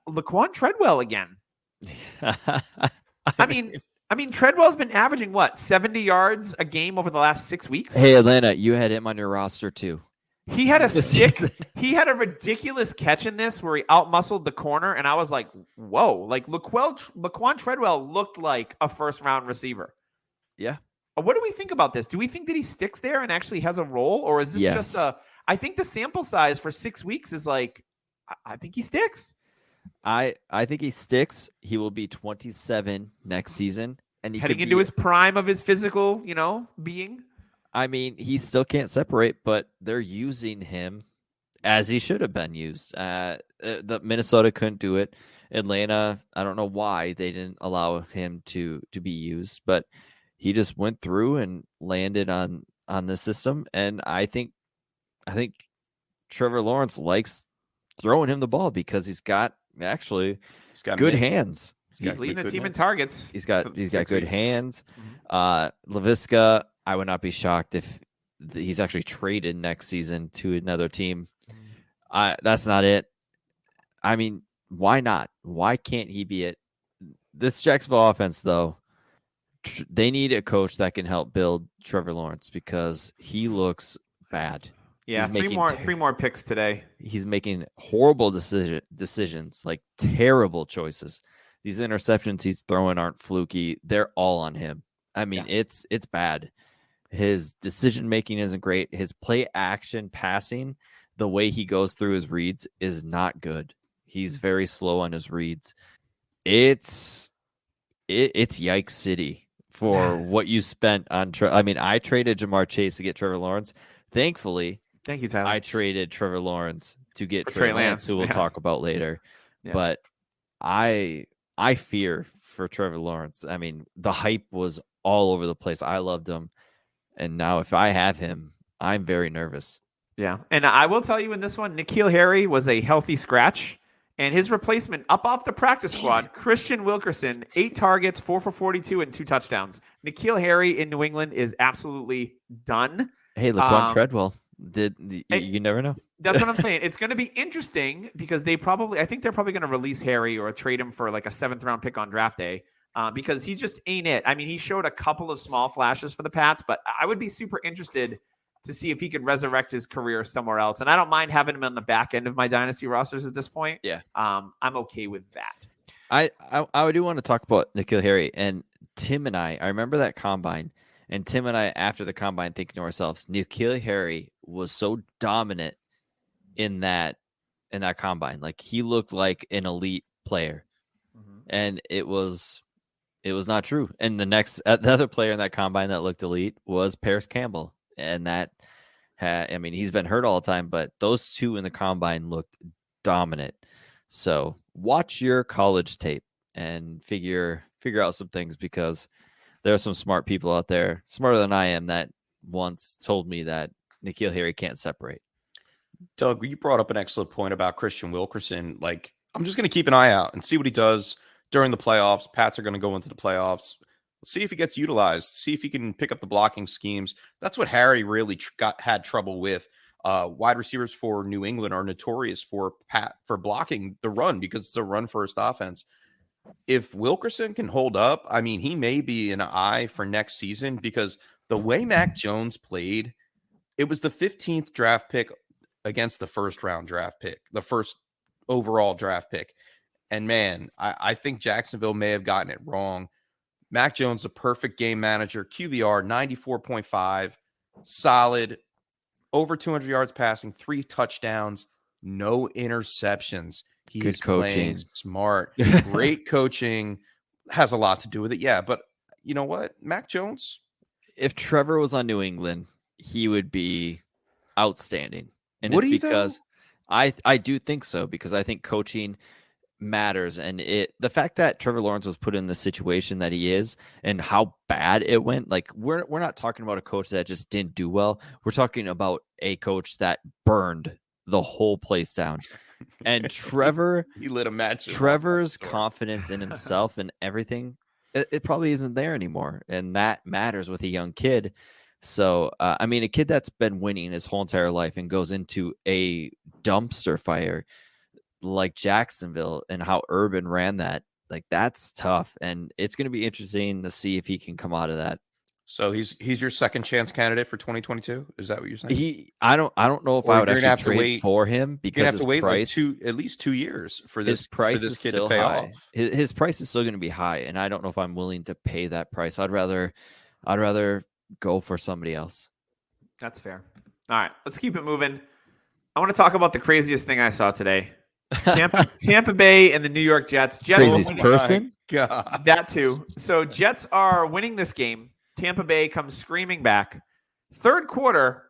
Laquan Treadwell again. I mean, Treadwell's been averaging 70 yards a game over the last 6 weeks? Hey, Atlanta, you had him on your roster too. He had he had a ridiculous catch in this where he outmuscled the corner, and I was like, whoa. Like, Laquan Treadwell looked like a first-round receiver. Yeah. What do we think about this? Do we think that he sticks there and actually has a role, or is this just I think the sample size for 6 weeks is like, I think he sticks. I think he sticks. He will be 27 next season. And he heading into his prime of his physical, being. I mean, he still can't separate, but they're using him as he should have been used. The Minnesota couldn't do it. Atlanta, I don't know why they didn't allow him to be used, but he just went through and landed on the system. And I think Trevor Lawrence likes throwing him the ball because he's got good hands. He's leading the team in targets. He's got good hands. Laviska, I would not be shocked if he's actually traded next season to another team. That's not it. I mean, why not? Why can't he be it? This Jacksonville offense, though, they need a coach that can help build Trevor Lawrence because he looks bad. Yeah, three more picks today. He's making horrible decisions, like terrible choices. These interceptions he's throwing aren't fluky. They're all on him. I mean, it's bad. His decision making isn't great. His play action passing, the way he goes through his reads is not good. He's very slow on his reads. It's yikes city for what you spent on. I traded Jamar Chase to get Trevor Lawrence. Thankfully, thank you, Tyler. I traded Trevor Lawrence to get Trey Lance, who we'll talk about later. Yeah. But I fear for Trevor Lawrence. I mean, the hype was all over the place. I loved him. And now if I have him, I'm very nervous. Yeah. And I will tell you in this one, N'Keal Harry was a healthy scratch. And his replacement up off the practice squad, Christian Wilkerson, 8 targets, 4 for 42, and 2 touchdowns. N'Keal Harry in New England is absolutely done. Hey, Laquan Treadwell. You never know. That's what I'm saying. It's going to be interesting because I think they're probably going to release Harry or trade him for like a 7th round pick on draft day because he just ain't it. I mean, he showed a couple of small flashes for the Pats, but I would be super interested to see if he could resurrect his career somewhere else. And I don't mind having him on the back end of my dynasty rosters at this point. Yeah. I'm okay with that. I do want to talk about N'Keal Harry and Tim and I remember that combine. And Tim and I, after the combine, thinking to ourselves, N'Keal Harry was so dominant in that combine. Like he looked like an elite player, and it was not true. And the other player in that combine that looked elite was Paris Campbell, and he's been hurt all the time, but those two in the combine looked dominant. So watch your college tape and figure out some things, because there are some smart people out there, smarter than I am, that once told me that N'Keal Harry can't separate. Doug, you brought up an excellent point about Christian Wilkerson. Like, I'm just going to keep an eye out and see what he does during the playoffs. Pats are going to go into the playoffs. Let's see if he gets utilized. See if he can pick up the blocking schemes. That's what Harry really had trouble with. Wide receivers for New England are notorious for blocking the run, because it's a run-first offense. If Wilkerson can hold up, I mean, he may be an eye for next season, because the way Mac Jones played, it was the 15th draft pick against the first round draft pick, the first overall draft pick. And man, I think Jacksonville may have gotten it wrong. Mac Jones, a perfect game manager, QBR 94.5, solid, over 200 yards passing, 3 touchdowns, no interceptions. He Good is coaching. playing smart. Great coaching has a lot to do with it. Yeah, but you know what? Mac Jones. If Trevor was on New England, he would be outstanding. And Would it's he, because I do think so, because I think coaching matters. And the fact that Trevor Lawrence was put in the situation that he is and how bad it went, like we're not talking about a coach that just didn't do well. We're talking about a coach that burned the whole place down. And He lit a match. Trevor's confidence in himself and everything, it probably isn't there anymore. And that matters with a young kid. So, I mean, a kid that's been winning his whole entire life and goes into a dumpster fire like Jacksonville and how Urban ran that, like that's tough. And it's going to be interesting to see if he can come out of that. So he's your second chance candidate for 2022. Is that what you're saying? I don't know if Or I would you're gonna actually have to trade wait- for him, because You're gonna have his to wait price, like at least 2 years for this his price for this is kid still to pay high. off. His price is still going to be high, and I don't know if I'm willing to pay that price. I'd rather go for somebody else. That's fair. All right, let's keep it moving. I want to talk about the craziest thing I saw today. Tampa Bay and the New York Jets. Jets Craziest winning- person? God. That too. So Jets are winning this game. Tampa Bay comes screaming back. Third quarter,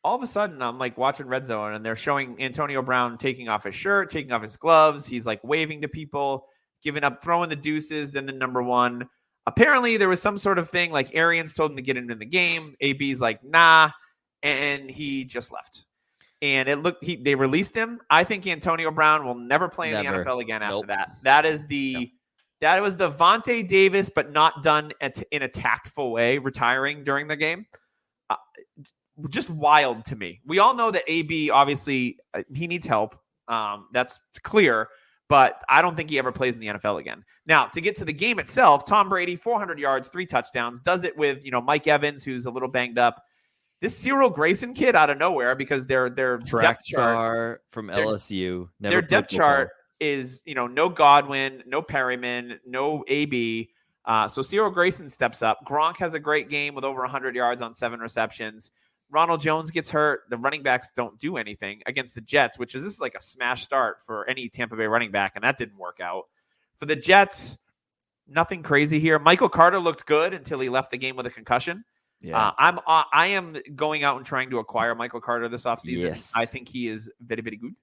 all of a sudden, I'm like watching Red Zone, and they're showing Antonio Brown taking off his shirt, taking off his gloves. He's like waving to people, giving up, throwing the deuces, then the number one. Apparently, there was some sort of thing like Arians told him to get into the game. AB's like, nah, and he just left. And they released him. I think Antonio Brown will never play in Never. the NFL again after Nope. that. That was the Vontae Davis, but not done in a tactful way, retiring during the game. Just wild to me. We all know that AB, obviously, he needs help. That's clear. But I don't think he ever plays in the NFL again. Now, to get to the game itself, Tom Brady, 400 yards, 3 touchdowns, does it with Mike Evans, who's a little banged up. This Cyril Grayson kid out of nowhere, because their Track depth chart star from LSU. Never their played depth football. chart is, no Godwin, no Perryman, no AB. So Cyril Grayson steps up. Gronk has a great game with over 100 yards on 7 receptions. Ronald Jones gets hurt. The running backs don't do anything against the Jets, this is like a smash start for any Tampa Bay running back, and that didn't work out. For the Jets, nothing crazy here. Michael Carter looked good until he left the game with a concussion. Yeah. I am going out and trying to acquire Michael Carter this offseason. Yes. I think he is very, very good.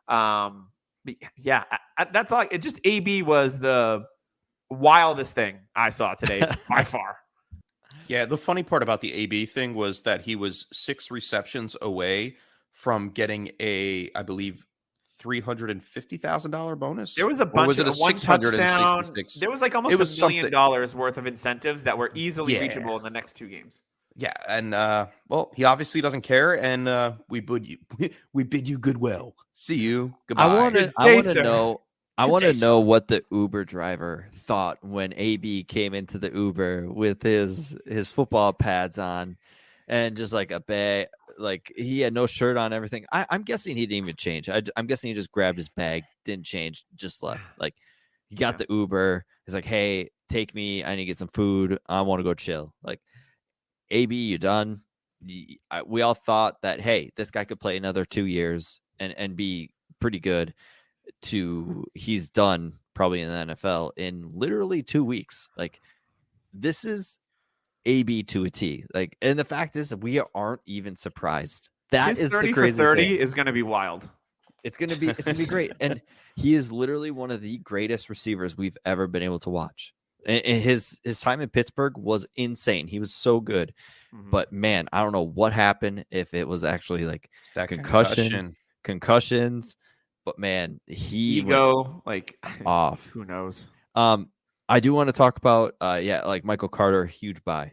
But yeah, that's all. It just AB was the wildest thing I saw today by far. Yeah, the funny part about the AB thing was that he was 6 receptions away from getting I believe, $350,000 bonus. There was a Or bunch was it of a one touchdown. 666? There was like almost It was $1 million worth of incentives that were easily Yeah. reachable in the next 2 games. Yeah, and well, he obviously doesn't care, and we bid you goodwill. See you. Goodbye. I want Good to day, sir. know. I Good want day, to know what the Uber driver thought when AB came into the Uber with his football pads on, and just like a bag, like he had no shirt on, everything. I'm guessing he didn't even change. I'm guessing he just grabbed his bag, didn't change, just left. Like he got the Uber. He's like, "Hey, take me. I need to get some food. I want to go chill." Like, AB, you done? We all thought that, hey, this guy could play another 2 years and be pretty good. He's done probably in the NFL in literally 2 weeks. Like, this is AB to a T. Like, and the fact is, we aren't even surprised. That His is 30 the for crazy 30 thing. is going to be wild. It's gonna be great. And he is literally one of the greatest receivers we've ever been able to watch. And his time in Pittsburgh was insane. He was so good. But man, I don't know what happened, if it was actually like It's that concussions. But man, he ego, like off. Who knows? I do want to talk about like Michael Carter, huge buy.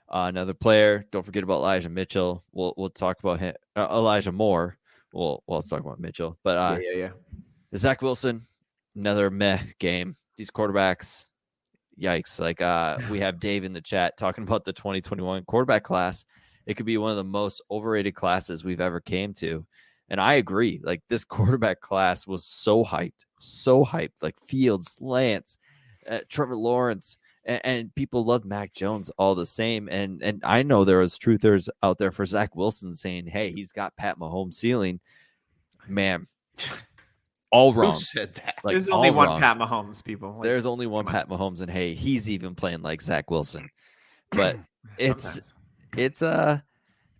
Another player. Don't forget about Elijah Mitchell. We'll talk about him. Elijah Moore. Let's talk about Mitchell. But yeah. Zach Wilson, another meh game. These quarterbacks, yikes. Like we have Dave in the chat talking about the 2021 quarterback class. It could be one of the most overrated classes we've ever came to. And I agree. Like this quarterback class was so hyped. Like Fields, Lance, Trevor Lawrence, and people loved Mac Jones all the same. And I know there was truthers out there for Zach Wilson saying, hey, he's got Pat Mahomes ceiling. Man, all wrong. Who said that? Like, There's only one wrong. Pat Mahomes, people. Like, There's only one Pat Mahomes, and hey, he's even playing like Zach Wilson. But it's a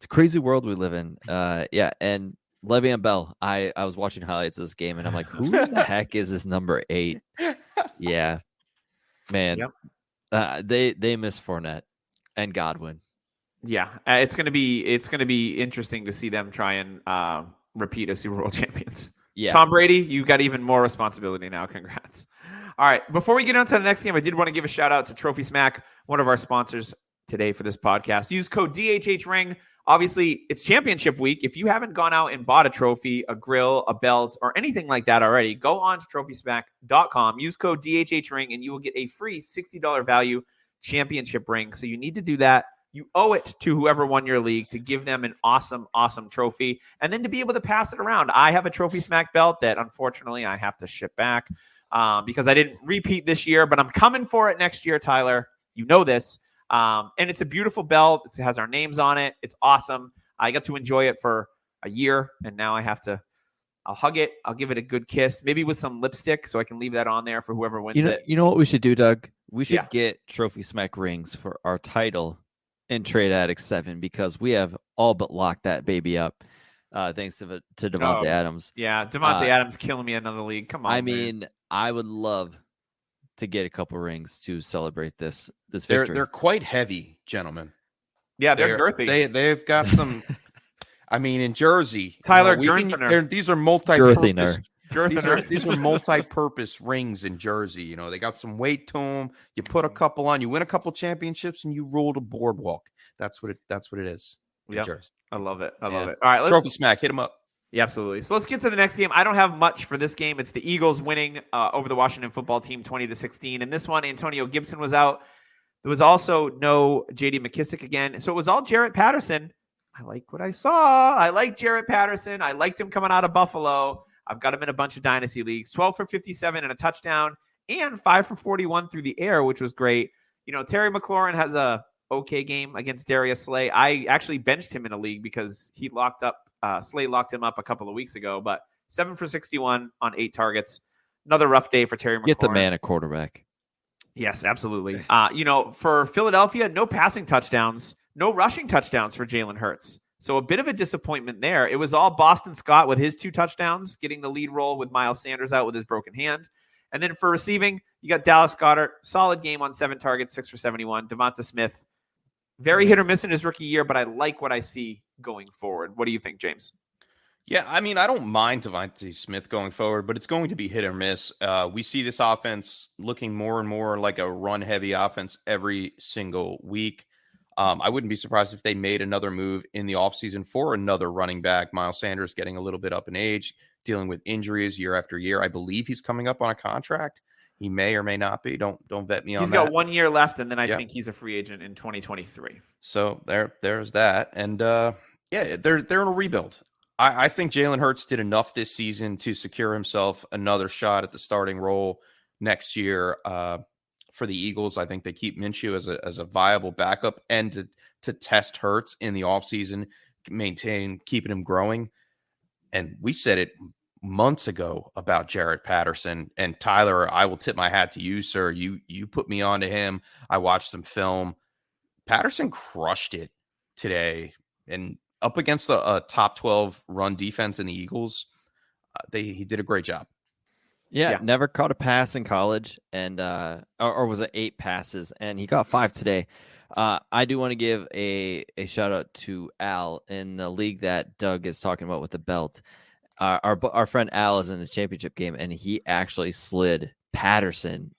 crazy world we live in. And Le'Veon Bell, I was watching highlights of this game, and I'm like, who the heck is this number 8? Yeah, man. Yep. They miss Fournette and Godwin. Yeah, it's gonna be interesting to see them try and repeat as Super Bowl champions. Yeah, Tom Brady, you got even more responsibility now. Congrats. All right, before we get on to the next game, I did want to give a shout out to Trophy Smack, one of our sponsors today for this podcast. Use code DHHRing. Obviously, it's championship week. If you haven't gone out and bought a trophy, a grill, a belt, or anything like that already, go on to TrophySmack.com. Use code DHHRing, and you will get a free $60 value championship ring. So you need to do that. You owe it to whoever won your league to give them an awesome, awesome trophy, and then to be able to pass it around. I have a Trophy Smack belt that, unfortunately, I have to ship back because I didn't repeat this year, but I'm coming for it next year, Tyler. You know this. And it's a beautiful belt. It has our names on it. It's awesome. I got to enjoy it for a year, and now I'll hug it. I'll give it a good kiss, maybe with some lipstick, so I can leave that on there for whoever wins it. You know what we should do, Doug? We should get Trophy Smack rings for our title in Trade Addict 7, because we have all but locked that baby up. Thanks to Devontae Adams. Yeah, Devontae Adams killing me in another league. Come on. I mean, I would love to get a couple rings to celebrate this victory. They're quite heavy, gentlemen. Yeah, they're girthy. They've got some. I mean, in Jersey, Tyler, these are multi-purpose. These are multi-purpose rings in Jersey. You know, they got some weight to them. You put a couple on, you win a couple championships, and you roll the boardwalk. That's what it is. Yeah, Jersey. I love it. I love it. All right, Trophy Smack, hit them up. Yeah, absolutely. So let's get to the next game. I don't have much for this game. It's the Eagles winning over the Washington football team 20-16. And this one, Antonio Gibson was out. There was also no J.D. McKissick again. So it was all Jarrett Patterson. I like what I saw. I like Jarrett Patterson. I liked him coming out of Buffalo. I've got him in a bunch of dynasty leagues. 12 for 57 and a touchdown, and 5 for 41 through the air, which was great. You know, Terry McLaurin has a okay game against Darius Slay. I actually benched him in a league because he Slay locked him up a couple of weeks ago, but 7 for 61 on 8 targets. Another rough day for Terry McLaurin. Get the man a quarterback. Yes, absolutely. You know, for Philadelphia, no passing touchdowns, no rushing touchdowns for Jalen Hurts. So a bit of a disappointment there. It was all Boston Scott with his 2 touchdowns, getting the lead role with Miles Sanders out with his broken hand. And then for receiving, you got Dallas Goedert, solid game on 7 targets, 6 for 71. Devonta Smith, very hit or miss in his rookie year, but I like what I see going forward. What do you think, James? Yeah, I mean, I don't mind Devonta Smith going forward, but it's going to be hit or miss. We see this offense looking more and more like a run-heavy offense every single week. I wouldn't be surprised if they made another move in the offseason for another running back. Miles Sanders getting a little bit up in age, dealing with injuries year after year. I believe he's coming up on a contract. He may or may not be. Don't vet me on that. He's got 1 year left, and then I think he's a free agent in 2023. So there's that. And they're in a rebuild. I think Jalen Hurts did enough this season to secure himself another shot at the starting role next year. For the Eagles, I think they keep Minshew as a viable backup, and to test Hurts in the offseason, keeping him growing. And we said it months ago about Jarrett Patterson. And Tyler, I will tip my hat to you, sir. You put me on to him. I watched some film. Patterson crushed it today, and up against a top 12 run defense in the Eagles. he did a great job. Yeah, Yeah. never caught a pass in college, and or was it 8 passes, and he got 5 today. I do want to give a shout out to Al in the league that Doug is talking about with the belt. Our friend Al is in the championship game, and he actually slid Patterson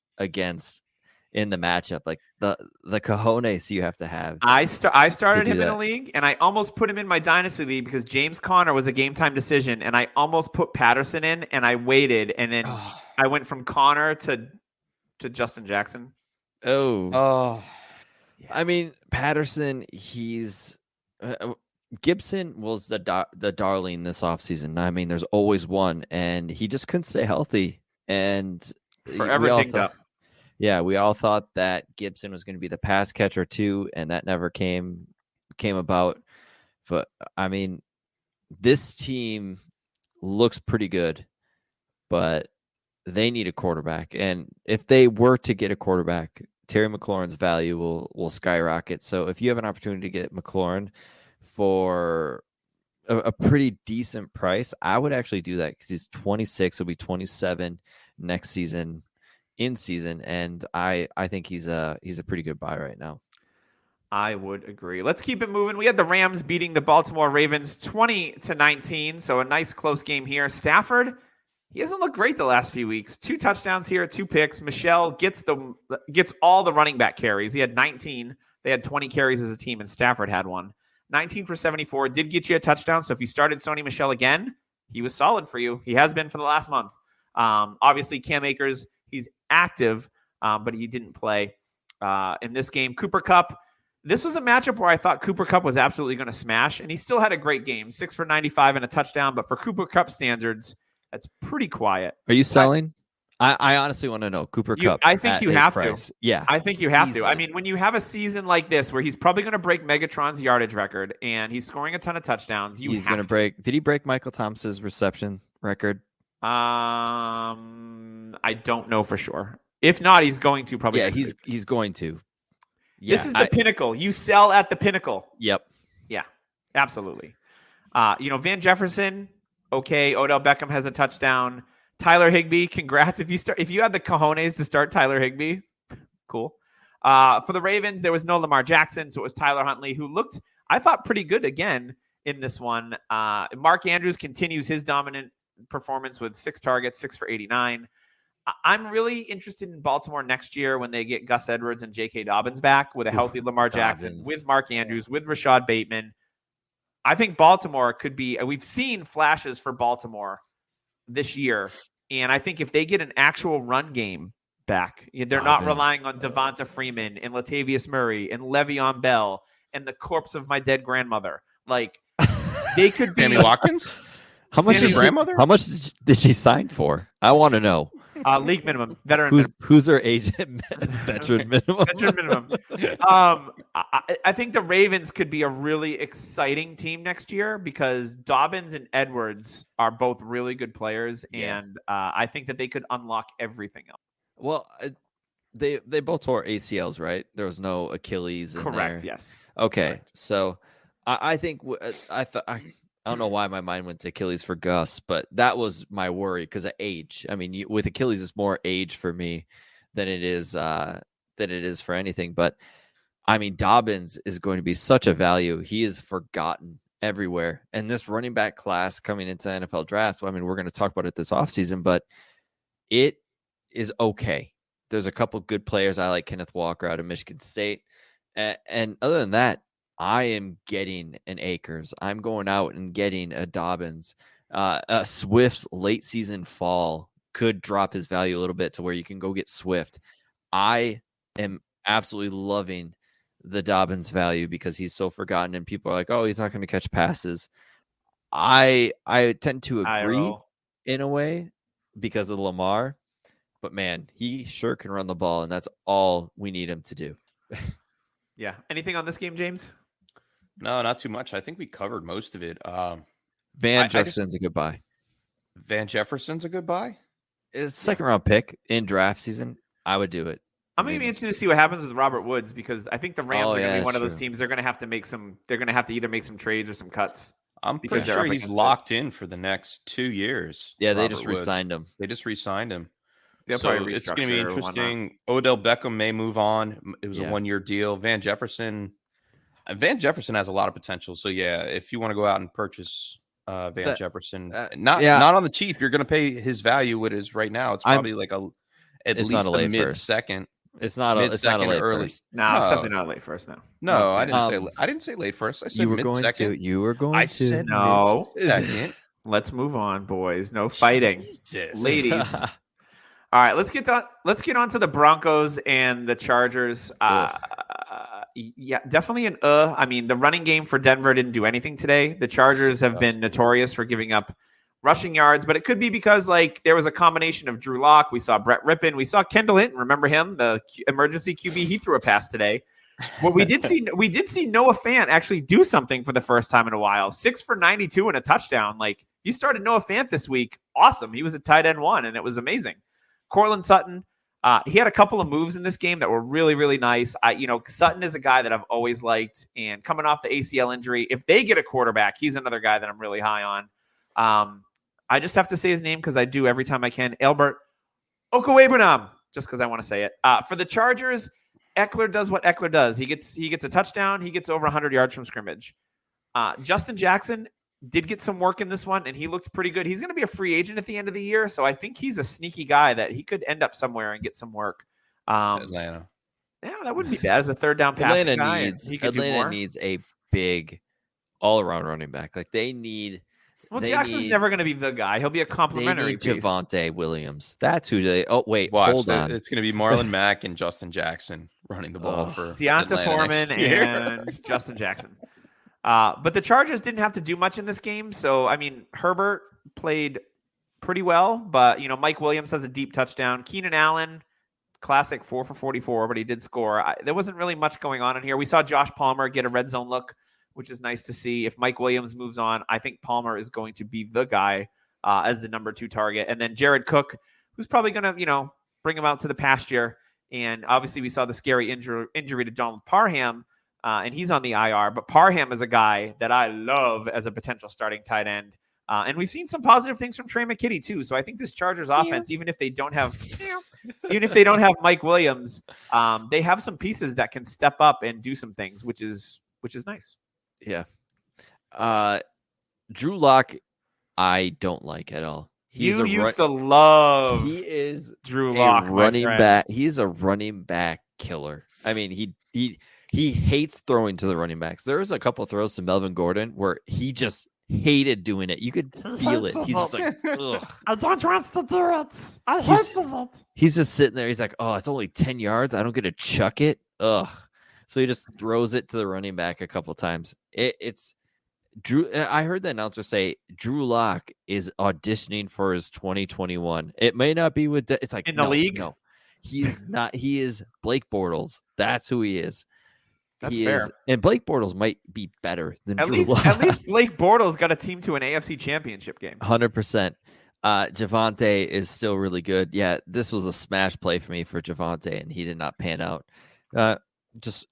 in the matchup. Like the cojones you have to have. I started do him in that. a league, and I almost put him in my dynasty league because James Conner was a game time decision, and I almost put Patterson in, and I waited, and then I went from Conner to Justin Jackson. Oh, I mean, Patterson, he's Gibson was the darling this offseason. I mean, there's always one, and he just couldn't stay healthy. And Forever we all dinged up. Yeah, we all thought that Gibson was going to be the pass catcher too, and that never came about. But I mean, this team looks pretty good, but they need a quarterback. And if they were to get a quarterback, Terry McLaurin's value will skyrocket. So if you have an opportunity to get McLaurin for a pretty decent price, I would actually do that because he's 26. He'll be 27 next season. In season, and I think he's a pretty good buy right now. I would agree. Let's keep it moving. We had the Rams beating the Baltimore Ravens 20-19, so a nice close game here. Stafford, he hasn't looked great the last few weeks. 2 touchdowns here, 2 picks. Michelle gets all the running back carries. He had 19. They had 20 carries as a team, and Stafford had 1. 19 for 74. Did get you a touchdown. So if you started Sony Michel again, he was solid for you. He has been for the last month. Obviously, Cam Akers, he's active, but he didn't play in this game. Cooper Kupp, this was a matchup where I thought Cooper Kupp was absolutely going to smash, and he still had a great game, 6 for 95 and a touchdown. But for Cooper Kupp standards, that's pretty quiet. Are you selling? I honestly want to know Cooper Kupp. I think you have price. to. Yeah, I think you have easily. to. I mean, when you have a season like this where he's probably going to break Megatron's yardage record and he's scoring a ton of touchdowns, he's going to break. Did he break Michael Thomas's reception record? I don't know for sure. If not, he's going to probably. Yeah, next week. he's going to. Yeah, this is the pinnacle. You sell at the pinnacle. Yep. Yeah, absolutely. Van Jefferson. Okay, Odell Beckham has a touchdown. Tyler Higbee, congrats. If you had the cojones to start Tyler Higbee, cool. For the Ravens, there was no Lamar Jackson, so it was Tyler Huntley, who looked, I thought, pretty good again in this one. Mark Andrews continues his dominant performance with 6 targets, 6 for 89. I'm really interested in Baltimore next year when they get Gus Edwards and J.K. Dobbins back with a healthy Lamar Jackson, with Mark Andrews, with Rashad Bateman. I think Baltimore could be – we've seen flashes for Baltimore this year, and I think if they get an actual run game back, they're not relying on Devonta Freeman and Latavius Murray and Le'Veon Bell and the corpse of my dead grandmother. Like, they could be – Sammy Watkins? How much did she sign for? I want to know. League minimum, veteran minimum. Who's her agent? Veteran minimum. Veteran minimum. I think the Ravens could be a really exciting team next year because Dobbins and Edwards are both really good players, and I think that they could unlock everything else. Well, they both tore ACLs, right? There was no Achilles in Correct. there. Yes. Okay, Correct. so I think I don't know why my mind went to Achilles for Gus, but that was my worry because of age. I mean, with Achilles, it's more age for me than it is for anything. But I mean, Dobbins is going to be such a value. He is forgotten everywhere. And this running back class coming into the NFL draft, I mean, we're going to talk about it this offseason, but it is okay. There's a couple good players. I like Kenneth Walker out of Michigan State. And other than that, I am getting an Akers. I'm going out and getting a Dobbins. Swift's late season fall could drop his value a little bit to where you can go get Swift. I am absolutely loving the Dobbins value because he's so forgotten and people are like, oh, he's not going to catch passes. I tend to agree in a way because of Lamar, but man, he sure can run the ball, and that's all we need him to do. Yeah. Anything on this game, James? No, not too much. I think we covered most of it. Van Jefferson's a good buy. Van Jefferson's a good buy? It's a second round pick in draft season. I would do it. I'm going to be interested to see what happens with Robert Woods because I think the Rams are going to be one of those true. teams. They're going to have to make some. They're going to have to either make some trades or some cuts. I'm because pretty they're sure up he's against it. locked in for the next 2 years. Yeah, they Robert just Woods. re-signed him. They just re-signed him. They'll So probably it's going to be restructure or whatnot. interesting. Odell Beckham may move on. It was a Yeah. 1-year deal. Van Jefferson has a lot of potential. So yeah, if you want to go out and purchase Van Jefferson, not on the cheap, you're going to pay his value. What it is right now, it's probably like at It's least not a a late mid first. second. It's not a late early. first. No, it's No. definitely not late first now. No, I Um, didn't say late first. I said You were mid going second. to. You were going I to. said No. mid-second. Let's move on, boys. No fighting. Jesus. Ladies. All right, let's get on to the Broncos and the Chargers. Yeah, definitely an I mean, the running game for Denver didn't do anything today. The Chargers have been notorious for giving up rushing yards, but it could be because like there was a combination of Drew Lock. We saw Brett Rippon. We saw Kendall Hinton. Remember him, the emergency QB? He threw a pass today. Well, we did see Noah Fant actually do something for the first time in a while. 6 for 92 and a touchdown. Like you started Noah Fant this week. Awesome. He was a tight end 1, and it was amazing. Cortland Sutton. He had a couple of moves in this game that were really, really nice. Sutton is a guy that I've always liked, and coming off the ACL injury, if they get a quarterback, he's another guy that I'm really high on. I just have to say his name because I do every time I can. Albert Okwuegbunam, just because I want to say it. For the Chargers, Eckler does what Eckler does. He gets a touchdown. He gets over 100 yards from scrimmage. Justin Jackson did get some work in this one, and he looked pretty good. He's going to be a free agent at the end of the year, so I think he's a sneaky guy that he could end up somewhere and get some work. Atlanta. Yeah, that wouldn't be bad as a third down passing guy. Atlanta needs a big all-around running back. Like they need. Well, Jackson's never going to be the guy. He'll be a complimentary piece. Javonte Williams. That's who they. Oh wait, Watch, hold on. It's going to be Marlon Mack and Justin Jackson running the ball for Deonta Atlanta Foreman next year. and Justin Jackson. But the Chargers didn't have to do much in this game. So, I mean, Herbert played pretty well, but, Mike Williams has a deep touchdown. Keenan Allen, classic 4 for 44, but he did score. There wasn't really much going on in here. We saw Josh Palmer get a red zone look, which is nice to see. If Mike Williams moves on, I think Palmer is going to be the guy as the number 2 target. And then Jared Cook, who's probably going to, bring him out to the pasture. And obviously we saw the scary injury to Donald Parham, and he's on the IR. But Parham is a guy that I love as a potential starting tight end. And we've seen some positive things from Trey McKitty too. So I think this Chargers offense, even if they don't have Mike Williams, they have some pieces that can step up and do some things, which is nice. Yeah. Drew Lock, I don't like at all. He is Drew Lock, running back. He's a running back killer. I mean, he hates throwing to the running backs. There was a couple of throws to Melvin Gordon where he just hated doing it. You could feel it. He's just like, ugh. I don't want to do it. I hate it. He's just sitting there. He's like, oh, it's only 10 yards. I don't get to chuck it. Ugh. So he just throws it to the running back a couple times. It's Drew. I heard the announcer say Drew Lock is auditioning for his 2021. It may not be with. It's like in the league. No, he's not. He is Blake Bortles. That's who he is. That's fair. And Blake Bortles might be better than Drew Lock. At least Blake Bortles got a team to an AFC Championship game. 100%. Javonte is still really good. Yeah, this was a smash play for me for Javonte, and he did not pan out.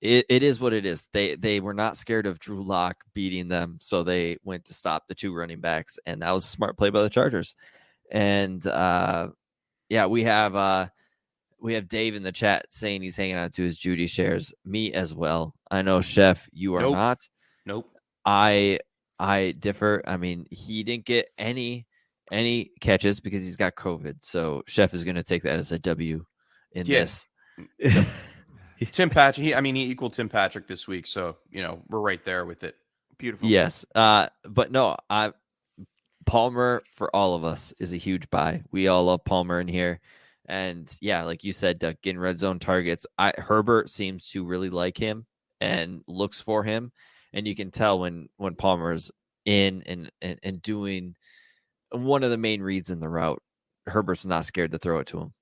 It is what it is. They were not scared of Drew Lock beating them, so they went to stop the 2 running backs, and that was a smart play by the Chargers. And we have Dave in the chat saying he's hanging out to his Judy shares. Me as well. I know, Chef, you are not. Nope. I differ. I mean, he didn't get any catches because he's got COVID. So Chef is going to take that as a W in this. Tim Patrick. He equaled Tim Patrick this week. So, we're right there with it. Beautiful. Yes. But no, Palmer for all of us is a huge buy. We all love Palmer in here. And yeah, like you said, Doug, getting red zone targets. Herbert seems to really like him and looks for him. And you can tell when Palmer's in and doing one of the main reads in the route, Herbert's not scared to throw it to him.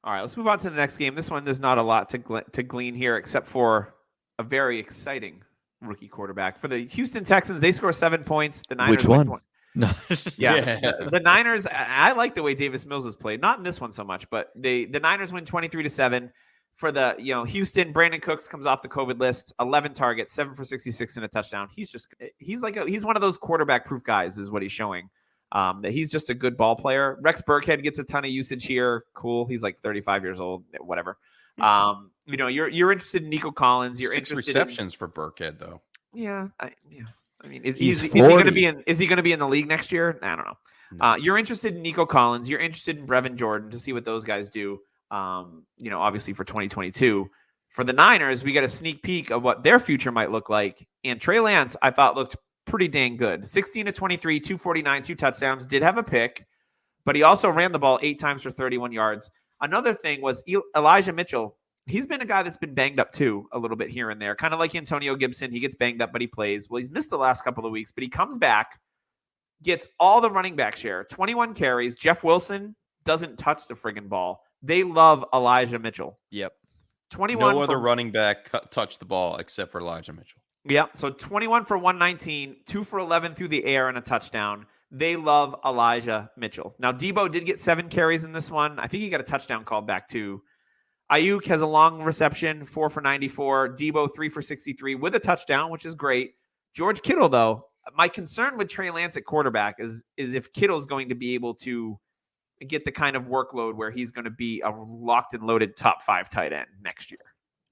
All right, let's move on to the next game. This one, there's not a lot to glean here except for a very exciting rookie quarterback. For the Houston Texans, they score 7 points. The Niners Which one? No. Yeah. The Niners, I like the way Davis Mills has played. Not in this one so much, but the Niners win 23-7. For the, Houston, Brandon Cooks comes off the COVID list, 11 targets, 7 for 66 and a touchdown. He's one of those quarterback proof guys is what he's showing. That he's just a good ball player. Rex Burkhead gets a ton of usage here. Cool. He's like 35 years old, whatever. You're interested in Nico Collins. You're 6 interested receptions for Burkhead though. Yeah. I mean, is he 40. going to be in the league next year? I don't know. No. You're interested in Nico Collins. You're interested in Brevin Jordan to see what those guys do. Obviously for 2022. For the Niners, we got a sneak peek of what their future might look like. And Trey Lance, I thought, looked pretty dang good. 16 to 23, 249, 2 touchdowns. Did have a pick, but he also ran the ball 8 times for 31 yards. Another thing was Elijah Mitchell. He's been a guy that's been banged up too a little bit here and there. Kind of like Antonio Gibson. He gets banged up, but he plays. Well, he's missed the last couple of weeks, but he comes back, gets all the running back share, 21 carries. Jeff Wilson doesn't touch the friggin' ball. They love Elijah Mitchell. Yep. 21. No other running back touched the ball except for Elijah Mitchell. Yeah. So 21 for 119, 2 for 11 through the air and a touchdown. They love Elijah Mitchell. Now, Debo did get 7 carries in this one. I think he got a touchdown called back too. Ayuk has a long reception, 4 for 94. Debo 3 for 63 with a touchdown, which is great. George Kittle, though, my concern with Trey Lance at quarterback is if Kittle's going to be able to get the kind of workload where he's going to be a locked and loaded top 5 tight end next year.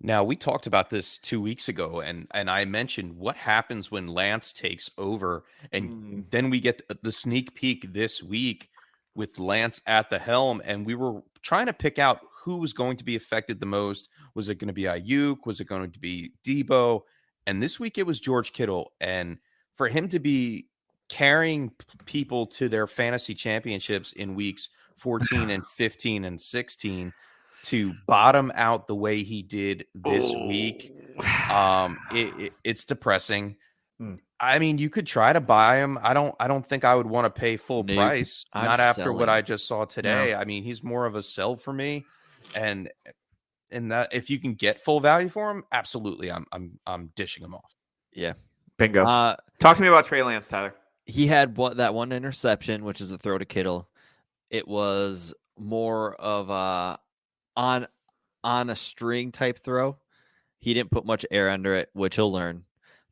Now, we talked about this 2 weeks ago, and I mentioned what happens when Lance takes over, and then we get the sneak peek this week with Lance at the helm, and we were trying to pick out who was going to be affected the most. Was it going to be Ayuk? Was it going to be Debo? And this week it was George Kittle, and for him to be carrying people to their fantasy championships in weeks 14 and 15 and 16 to bottom out the way he did this week, it's depressing. I mean, you could try to buy him. I don't think I would want to pay full price. Not after what I just saw today. No. I mean, he's more of a sell for me, and that if you can get full value for him, absolutely, I'm dishing him off. Yeah, bingo. Talk to me about Trey Lance, Tyler. He had that one interception, which is a throw to Kittle. It was more of a on a string type throw. He didn't put much air under it, which he'll learn.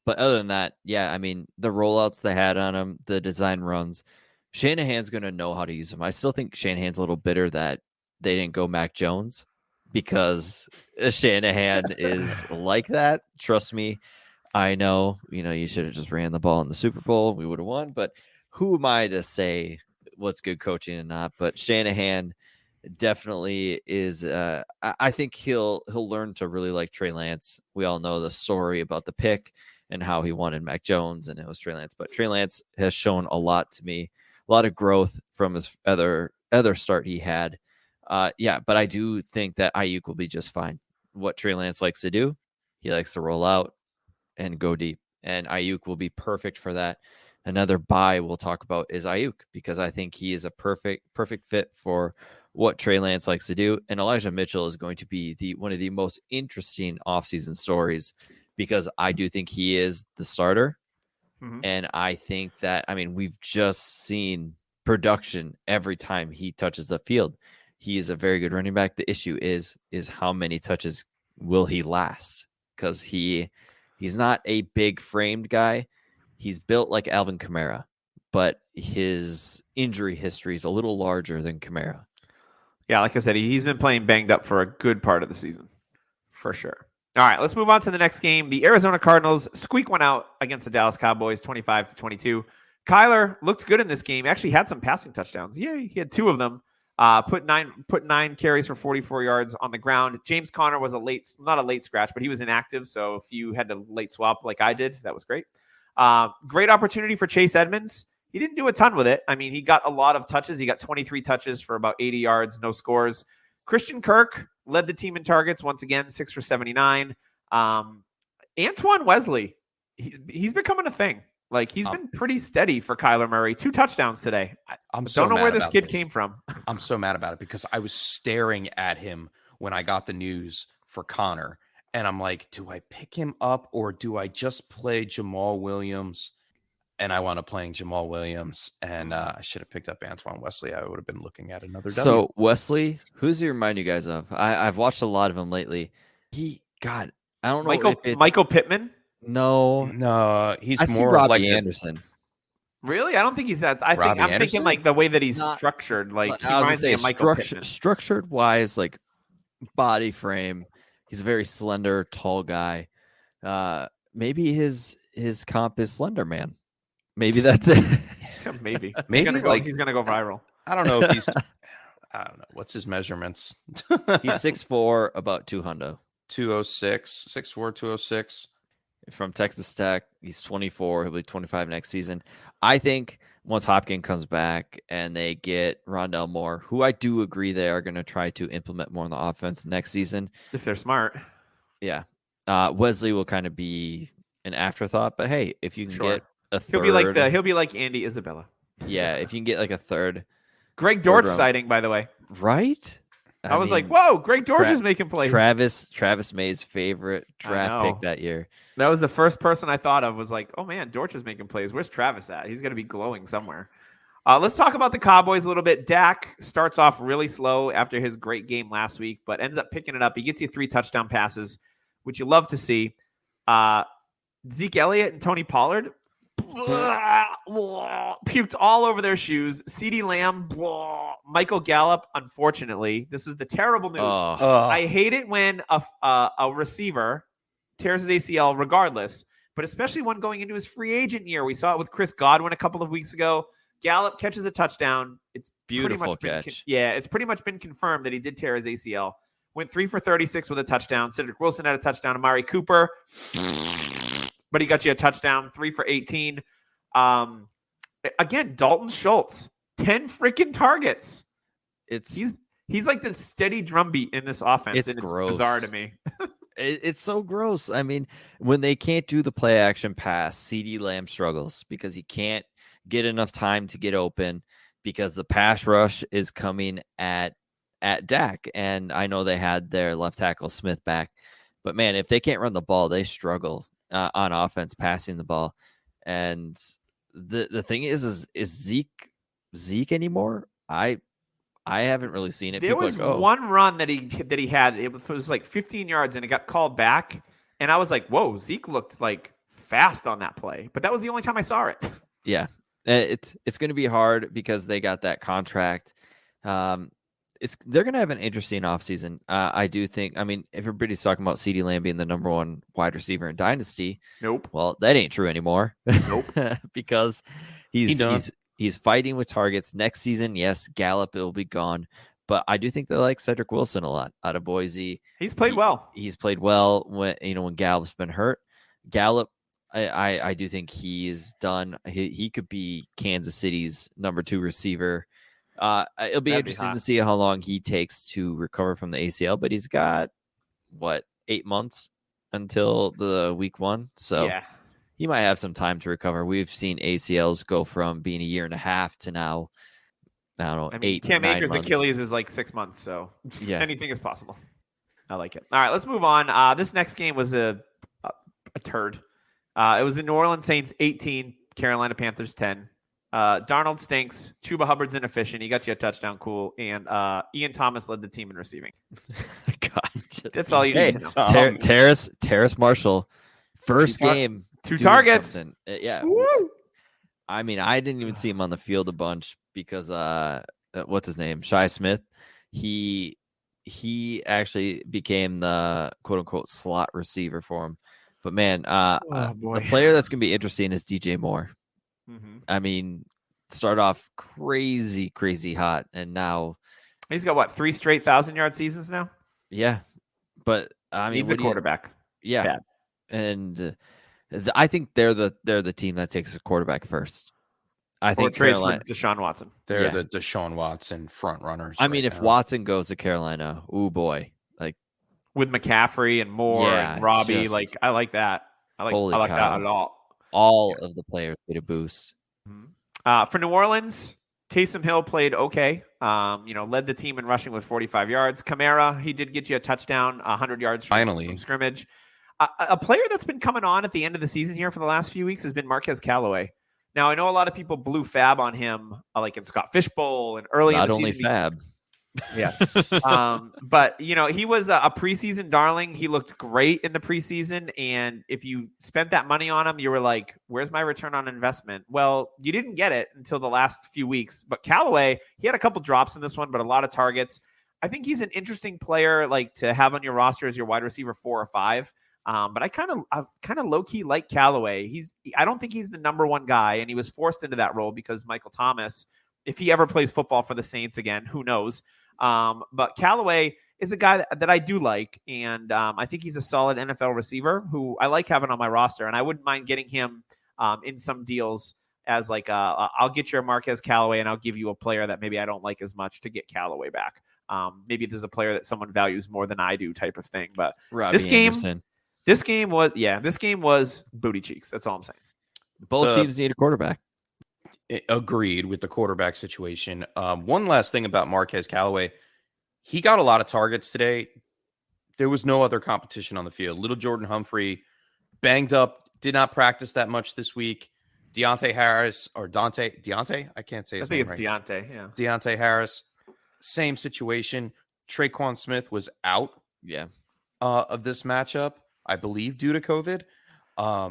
But other than that, yeah, I mean, the rollouts they had on him, the design runs, Shanahan's going to know how to use them. I still think Shanahan's a little bitter that they didn't go Mac Jones because Shanahan is like that. Trust me. I know, you should have just ran the ball in the Super Bowl. We would have won. But who am I to say what's good coaching and not? But Shanahan definitely is. I think he'll learn to really like Trey Lance. We all know the story about the pick and how he wanted Mac Jones, and it was Trey Lance. But Trey Lance has shown a lot to me, a lot of growth from his other start he had. Yeah, but I do think that Ayuk will be just fine. What Trey Lance likes to do, he likes to roll out and go deep, and Ayuk will be perfect for that. Another buy we'll talk about is Ayuk, because I think he is a perfect fit for what Trey Lance likes to do. And Elijah Mitchell is going to be one of the most interesting offseason stories, because I do think he is the starter. Mm-hmm. And I think that, we've just seen production every time he touches the field. He is a very good running back. The issue is how many touches will he last? Because he's not a big framed guy. He's built like Alvin Kamara, but his injury history is a little larger than Kamara. Yeah, like I said, he's been playing banged up for a good part of the season, for sure. All right, let's move on to the next game. The Arizona Cardinals squeak one out against the Dallas Cowboys, 25-22. Kyler looked good in this game. Actually had some passing touchdowns. Yeah, he had 2 of them. Put nine carries for 44 yards on the ground. James Conner was not a late scratch, but he was inactive. So if you had to late swap like I did, that was great. Great opportunity for Chase Edmonds. He didn't do a ton with it. He got a lot of touches. He got 23 touches for about 80 yards, no scores. Christian Kirk led the team in targets once again, 6 for 79. Antoine Wesley, he's becoming a thing. He's been pretty steady for Kyler Murray. 2 touchdowns today. I don't know where this kid came from. I'm so mad about it because I was staring at him when I got the news for Connor. And I'm like, do I pick him up or do I just play Jamal Williams? and I wound up playing Jamal Williams, and I should have picked up Antoine Wesley. I would have been looking at another W. So Wesley, who's he remind you guys of? I've watched a lot of him lately. I don't know if it's Michael Pittman. No, he's I see more Robbie like Anderson. Really? I don't think he's that. I'm Robbie thinking Anderson? like the way that he's Not- structured. Like he I was gonna reminds me say of Michael Pittman. structured wise, like body frame. He's a very slender, tall guy. Maybe his comp is Slender Man. Maybe that's it. Maybe. Maybe, He's gonna go viral. I don't know if he's. I don't know what's his measurements. He's 6'4", about 200. 206, 6'4", 206. From Texas Tech. He's 24. He'll be 25 next season. I think once Hopkins comes back and they get Rondell Moore, who I do agree they are going to try to implement more on the offense next season. If they're smart. Yeah. Wesley will kind of be an afterthought, but hey, if you can get a third. He'll be like Andy Isabella. Yeah, if you can get like a third. Greg Dortch round. sighting, by the way. Right? I was like, mean, whoa, Greg Dortch is making plays. Travis May's favorite draft pick that year. That was the first person I thought of was like, oh man, Dortch is making plays. Where's Travis at? He's going to be glowing somewhere. Let's talk about the Cowboys a little bit. Dak starts off really slow after his great game last week, but ends up picking it up. He gets you 3 touchdown passes, which you love to see. Zeke Elliott and Tony Pollard puked all over their shoes. CeeDee Lamb, Michael Gallup. Unfortunately, this is the terrible news. I hate it when a receiver tears his ACL, regardless, but especially one going into his free agent year. We saw it with Chris Godwin a couple of weeks ago. Gallup catches a touchdown. It's beautiful pretty much catch. It's pretty much been confirmed that he did tear his ACL. Went 3 for 36 with a touchdown. Cedric Wilson had a touchdown. Amari Cooper, but he got you a touchdown. 3 for 18. Again, Dalton Schultz, 10 freaking targets. He's like the steady drumbeat in this offense. It's gross. It's bizarre to me. It's so gross. I mean, when they can't do the play action pass, CeeDee Lamb struggles because he can't get enough time to get open because the pass rush is coming at Dak. And I know they had their left tackle Smith back, but man, if they can't run the ball, they struggle on offense passing the ball. And the thing is Zeke anymore? I haven't really seen it. There was one run that he had. It was like 15 yards and it got called back. And I was like, whoa, Zeke looked like fast on that play. But that was the only time I saw it. Yeah. It's going to be hard because they got that contract. They're going to have an interesting offseason. I do think, I mean, everybody's talking about CeeDee Lamb being the number 1 wide receiver in Dynasty. Nope. Well, that ain't true anymore. Nope. Because he's fighting with targets next season. Yes, Gallup will be gone, but I do think they like Cedric Wilson a lot out of Boise. He's played well. He's played well when Gallup's been hurt. Gallup, I do think he's done. He could be Kansas City's number 2 receiver. It'll be interesting to see how long he takes to recover from the ACL, but he's got 8 months until the week 1. So yeah. He might have some time to recover. We've seen ACLs go from being a year and a half to now, I don't know, 8 Cam 9 Akers' months. Achilles is like 6 months, so Yeah. anything is possible. I like it. All right, let's move on. This next game was a turd. It was the New Orleans Saints 18, Carolina Panthers 10. Darnold stinks. Chuba Hubbard's inefficient. He got you a touchdown, cool. And Ian Thomas led the team in receiving. God. That's all you need to know. Terrace Marshall, first game. 2 targets. Yeah. Woo! I mean, I didn't even see him on the field a bunch because what's his name? Shi Smith. He actually became the quote unquote slot receiver for him. But man, the player that's gonna be interesting is DJ Moore. Mm-hmm. I mean, start off crazy hot, and now he's got 3 straight 1,000-yard seasons now. Yeah, but I mean, needs a quarterback. Yeah, bad. And I think they're the team that takes a quarterback first. I think trades Carolina, for Deshaun Watson. They're the Deshaun Watson front runners. I mean, if Watson goes to Carolina, oh boy, like with McCaffrey and Moore and Robbie, I like that. I like that a lot. All of the players get a boost. Mm-hmm. For New Orleans, Taysom Hill played okay. Led the team in rushing with 45 yards. Kamara, he did get you a touchdown, 100 yards from scrimmage. A player that's been coming on at the end of the season here for the last few weeks has been Marquez Callaway. Now, I know a lot of people blew fab on him, like in Scott Fishbowl and early in Not the only season. fab. Yes. But he was a preseason darling. He looked great in the preseason. And if you spent that money on him, you were like, where's my return on investment? Well, you didn't get it until the last few weeks. But Callaway, he had a couple drops in this one, but a lot of targets. I think he's an interesting player, like to have on your roster as your wide receiver 4 or 5. But I kind of low key like Callaway. I don't think he's the number one guy, and he was forced into that role because Michael Thomas, if he ever plays football for the Saints again, who knows? But Callaway is a guy that I do like, and I think he's a solid NFL receiver who I like having on my roster, and I wouldn't mind getting him in some deals as like I'll get your Marquez Callaway, and I'll give you a player that maybe I don't like as much to get Callaway back. Maybe there's a player that someone values more than I do, type of thing. But Robbie Anderson. This game was booty cheeks. That's all I'm saying. Both teams need a quarterback. Agreed with the quarterback situation. One last thing about Marquez Callaway. He got a lot of targets today. There was no other competition on the field. Little Jordan Humphrey banged up, did not practice that much this week. Deontay Harris or Deontay? I can't say his name right. I think it's Deontay, yeah. Deontay Harris, same situation. Traquan Smith was out of this matchup, I believe, due to COVID.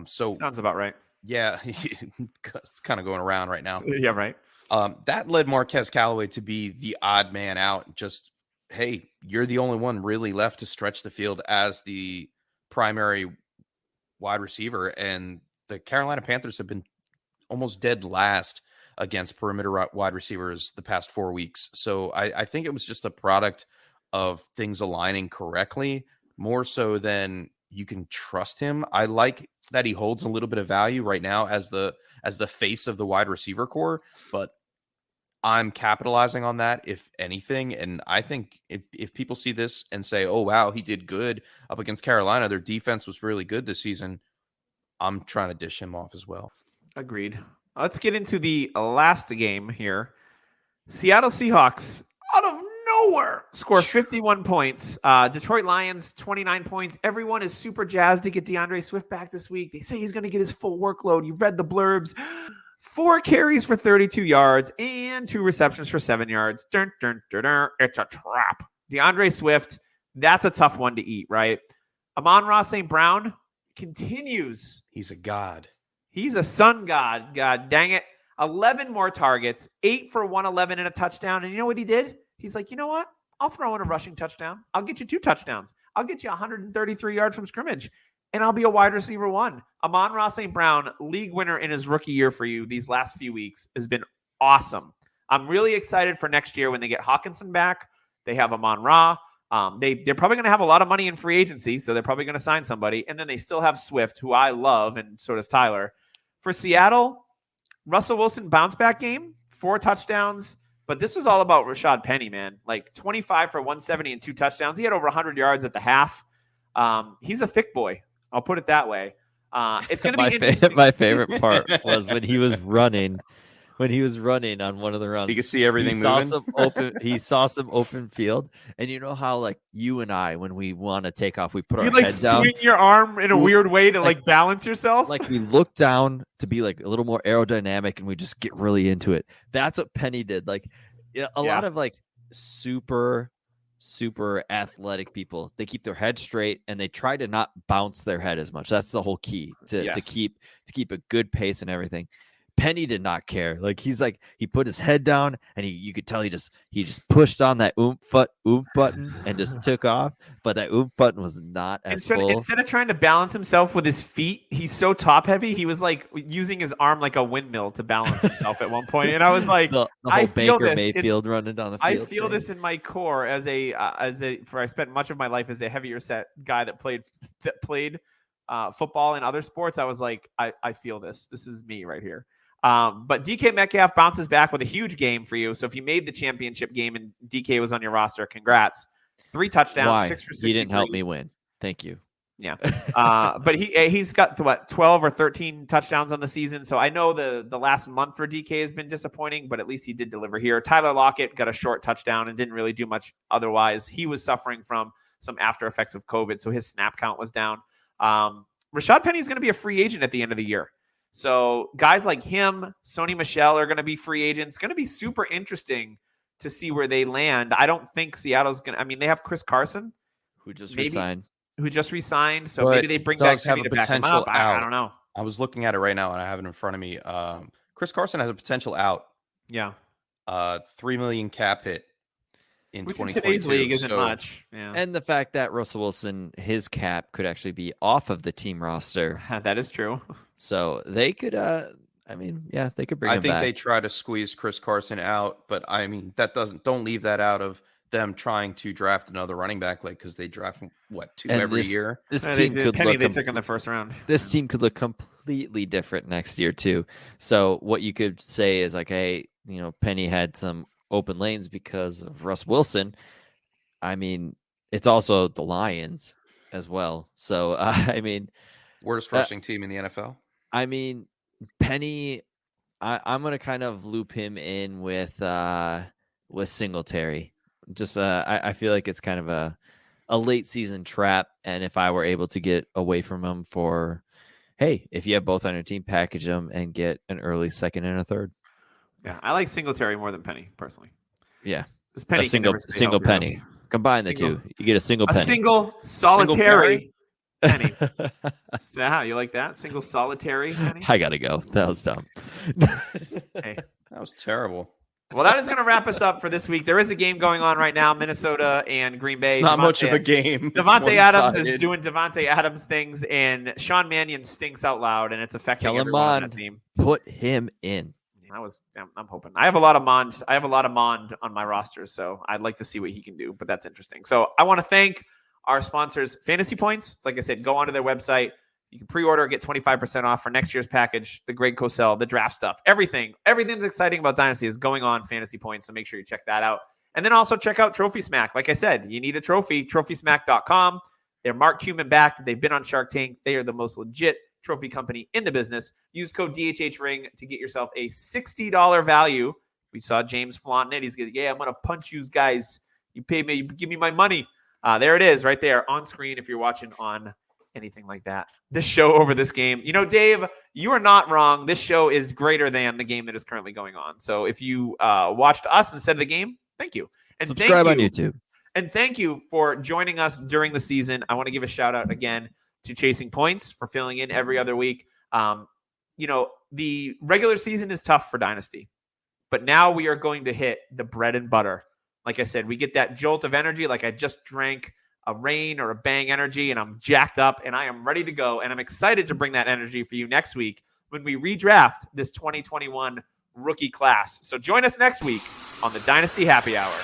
So sounds about right. Yeah, it's kind of going around right now. Yeah, right. That led Marquez Callaway to be the odd man out. Just, hey, you're the only one really left to stretch the field as the primary wide receiver. And the Carolina Panthers have been almost dead last against perimeter wide receivers the past 4 weeks. So I think it was just a product of things aligning correctly, more so than you can trust him. I like that he holds a little bit of value right now as the face of the wide receiver core, but I'm capitalizing on that, if anything. And I think if people see this and say, oh, wow, he did good up against Carolina, their defense was really good this season, I'm trying to dish him off as well. Agreed. Let's get into the last game here. Seattle Seahawks, out of nowhere, score 51 points. Detroit Lions, 29 points. Everyone is super jazzed to get DeAndre Swift back this week. They say he's going to get his full workload. You read the blurbs. 4 carries for 32 yards and 2 receptions for 7 yards. Dun, dun, dun, dun. It's a trap. DeAndre Swift, that's a tough one to eat, right? Amon-Ra St. Brown continues. He's a god. He's a sun god. God dang it. 11 more targets, 8 for 111 and a touchdown. And you know what he did? He's like, you know what? I'll throw in a rushing touchdown. I'll get you 2 touchdowns. I'll get you 133 yards from scrimmage. And I'll be a wide receiver 1. Amon-Ra St. Brown, league winner in his rookie year for you these last few weeks, has been awesome. I'm really excited for next year when they get Hawkinson back. They have Amon-Ra. They're probably going to have a lot of money in free agency, so they're probably going to sign somebody. And then they still have Swift, who I love, and so does Tyler. For Seattle, Russell Wilson bounce back game, 4 touchdowns. But this was all about Rashad Penny, man. Like 25 for 170 and 2 touchdowns. He had over 100 yards at the half. He's a thick boy. I'll put it that way. It's going to be interesting. My favorite part was when he was running. When he was running on one of the runs, you could see everything moving. He saw some open field, and you know how like you and I, when we want to take off, we put our you head down. Swing your arm in a weird way to like balance yourself. Like we look down to be like a little more aerodynamic, and we just get really into it. That's what Penny did. Like a lot of like super athletic people, they keep their head straight and they try to not bounce their head as much. That's the whole key to keep a good pace and everything. Penny did not care. Like he put his head down and you could tell he just pushed on that oomph button and just took off. But that oomph button was not as full. Instead of trying to balance himself with his feet, he's so top heavy. He was like using his arm like a windmill to balance himself at one point. And I I whole feel Baker this Mayfield running down the field. I feel this in my core I spent much of my life as a heavier set guy that played football and other sports. I was like, I feel this. This is me right here. But DK Metcalf bounces back with a huge game for you. So if you made the championship game and DK was on your roster, congrats. 3 touchdowns, 6 for 63. He didn't help me win. Thank you. Yeah. But he's got 12 or 13 touchdowns on the season. So I know the last month for DK has been disappointing, but at least he did deliver here. Tyler Lockett got a short touchdown and didn't really do much otherwise. He was suffering from some after effects of COVID, so his snap count was down. Rashad Penny is going to be a free agent at the end of the year. So guys like him, Sony Michel are going to be free agents. It's going to be super interesting to see where they land. I don't think Seattle's going to, I mean, they have Chris Carson, who just resigned. So maybe they bring back Kenny to back him up. I don't know. I was looking at it right now and I have it in front of me. Chris Carson has a potential out. Yeah. $3 million cap hit in Which 2022. in today's league isn't much. Yeah. And the fact that Russell Wilson, his cap could actually be off of the team roster. That is true. So they could, they could bring him back. I think they try to squeeze Chris Carson out, but I mean, don't leave that out of them trying to draft another running back, because they draft two every year. This team could Penny they took in the first round. This team could look completely different next year too. So what you could say is like, hey, Penny had some open lanes because of Russ Wilson. I mean, it's also the Lions as well. So worst rushing team in the NFL. I mean, Penny, I'm gonna kind of loop him in with Singletary. Just I feel like it's kind of a late season trap, and if I were able to get away from him for, hey, if you have both on your team, package them and get an early second and a third. Yeah, I like Singletary more than Penny personally. Yeah, this Penny a single penny. Combine the two, you get a single penny. A single solitary penny. So, you like that? Single solitary penny? I gotta go. That was dumb. Hey. That was terrible. Well, that is going to wrap us up for this week. There is a game going on right now, Minnesota and Green Bay. It's not much of a game. Devontae Adams is doing Devontae Adams things, and Sean Mannion stinks out loud, and it's affecting everyone on that team. Put him in. I'm hoping. I have a lot of Mond on my roster, so I'd like to see what he can do, but that's interesting. So I want to thank our sponsors, Fantasy Points. Like I said, go onto their website. You can pre-order, get 25% off for next year's package, the Greg Cosell, the draft stuff, everything's exciting about Dynasty is going on Fantasy Points, so make sure you check that out. And then also check out Trophy Smack. Like I said, you need a trophy, trophysmack.com. They're Mark Cuban backed. They've been on Shark Tank. They are the most legit trophy company in the business. Use code DHHRING to get yourself a $60 value. We saw James flaunting it. He's going to, I'm going to punch you guys. You pay me, you give me my money. There it is right there on screen if you're watching on anything like that. This show over this game. Dave, you are not wrong. This show is greater than the game that is currently going on. So if you watched us instead of the game, thank you. And subscribe on YouTube. And thank you for joining us during the season. I want to give a shout out again to Chasing Points for filling in every other week. The regular season is tough for Dynasty, but now we are going to hit the bread and butter. Like I said, we get that jolt of energy like I just drank a Rain or a Bang energy, and I'm jacked up and I am ready to go. And I'm excited to bring that energy for you next week when we redraft this 2021 rookie class. So join us next week on the Dynasty Happy Hour.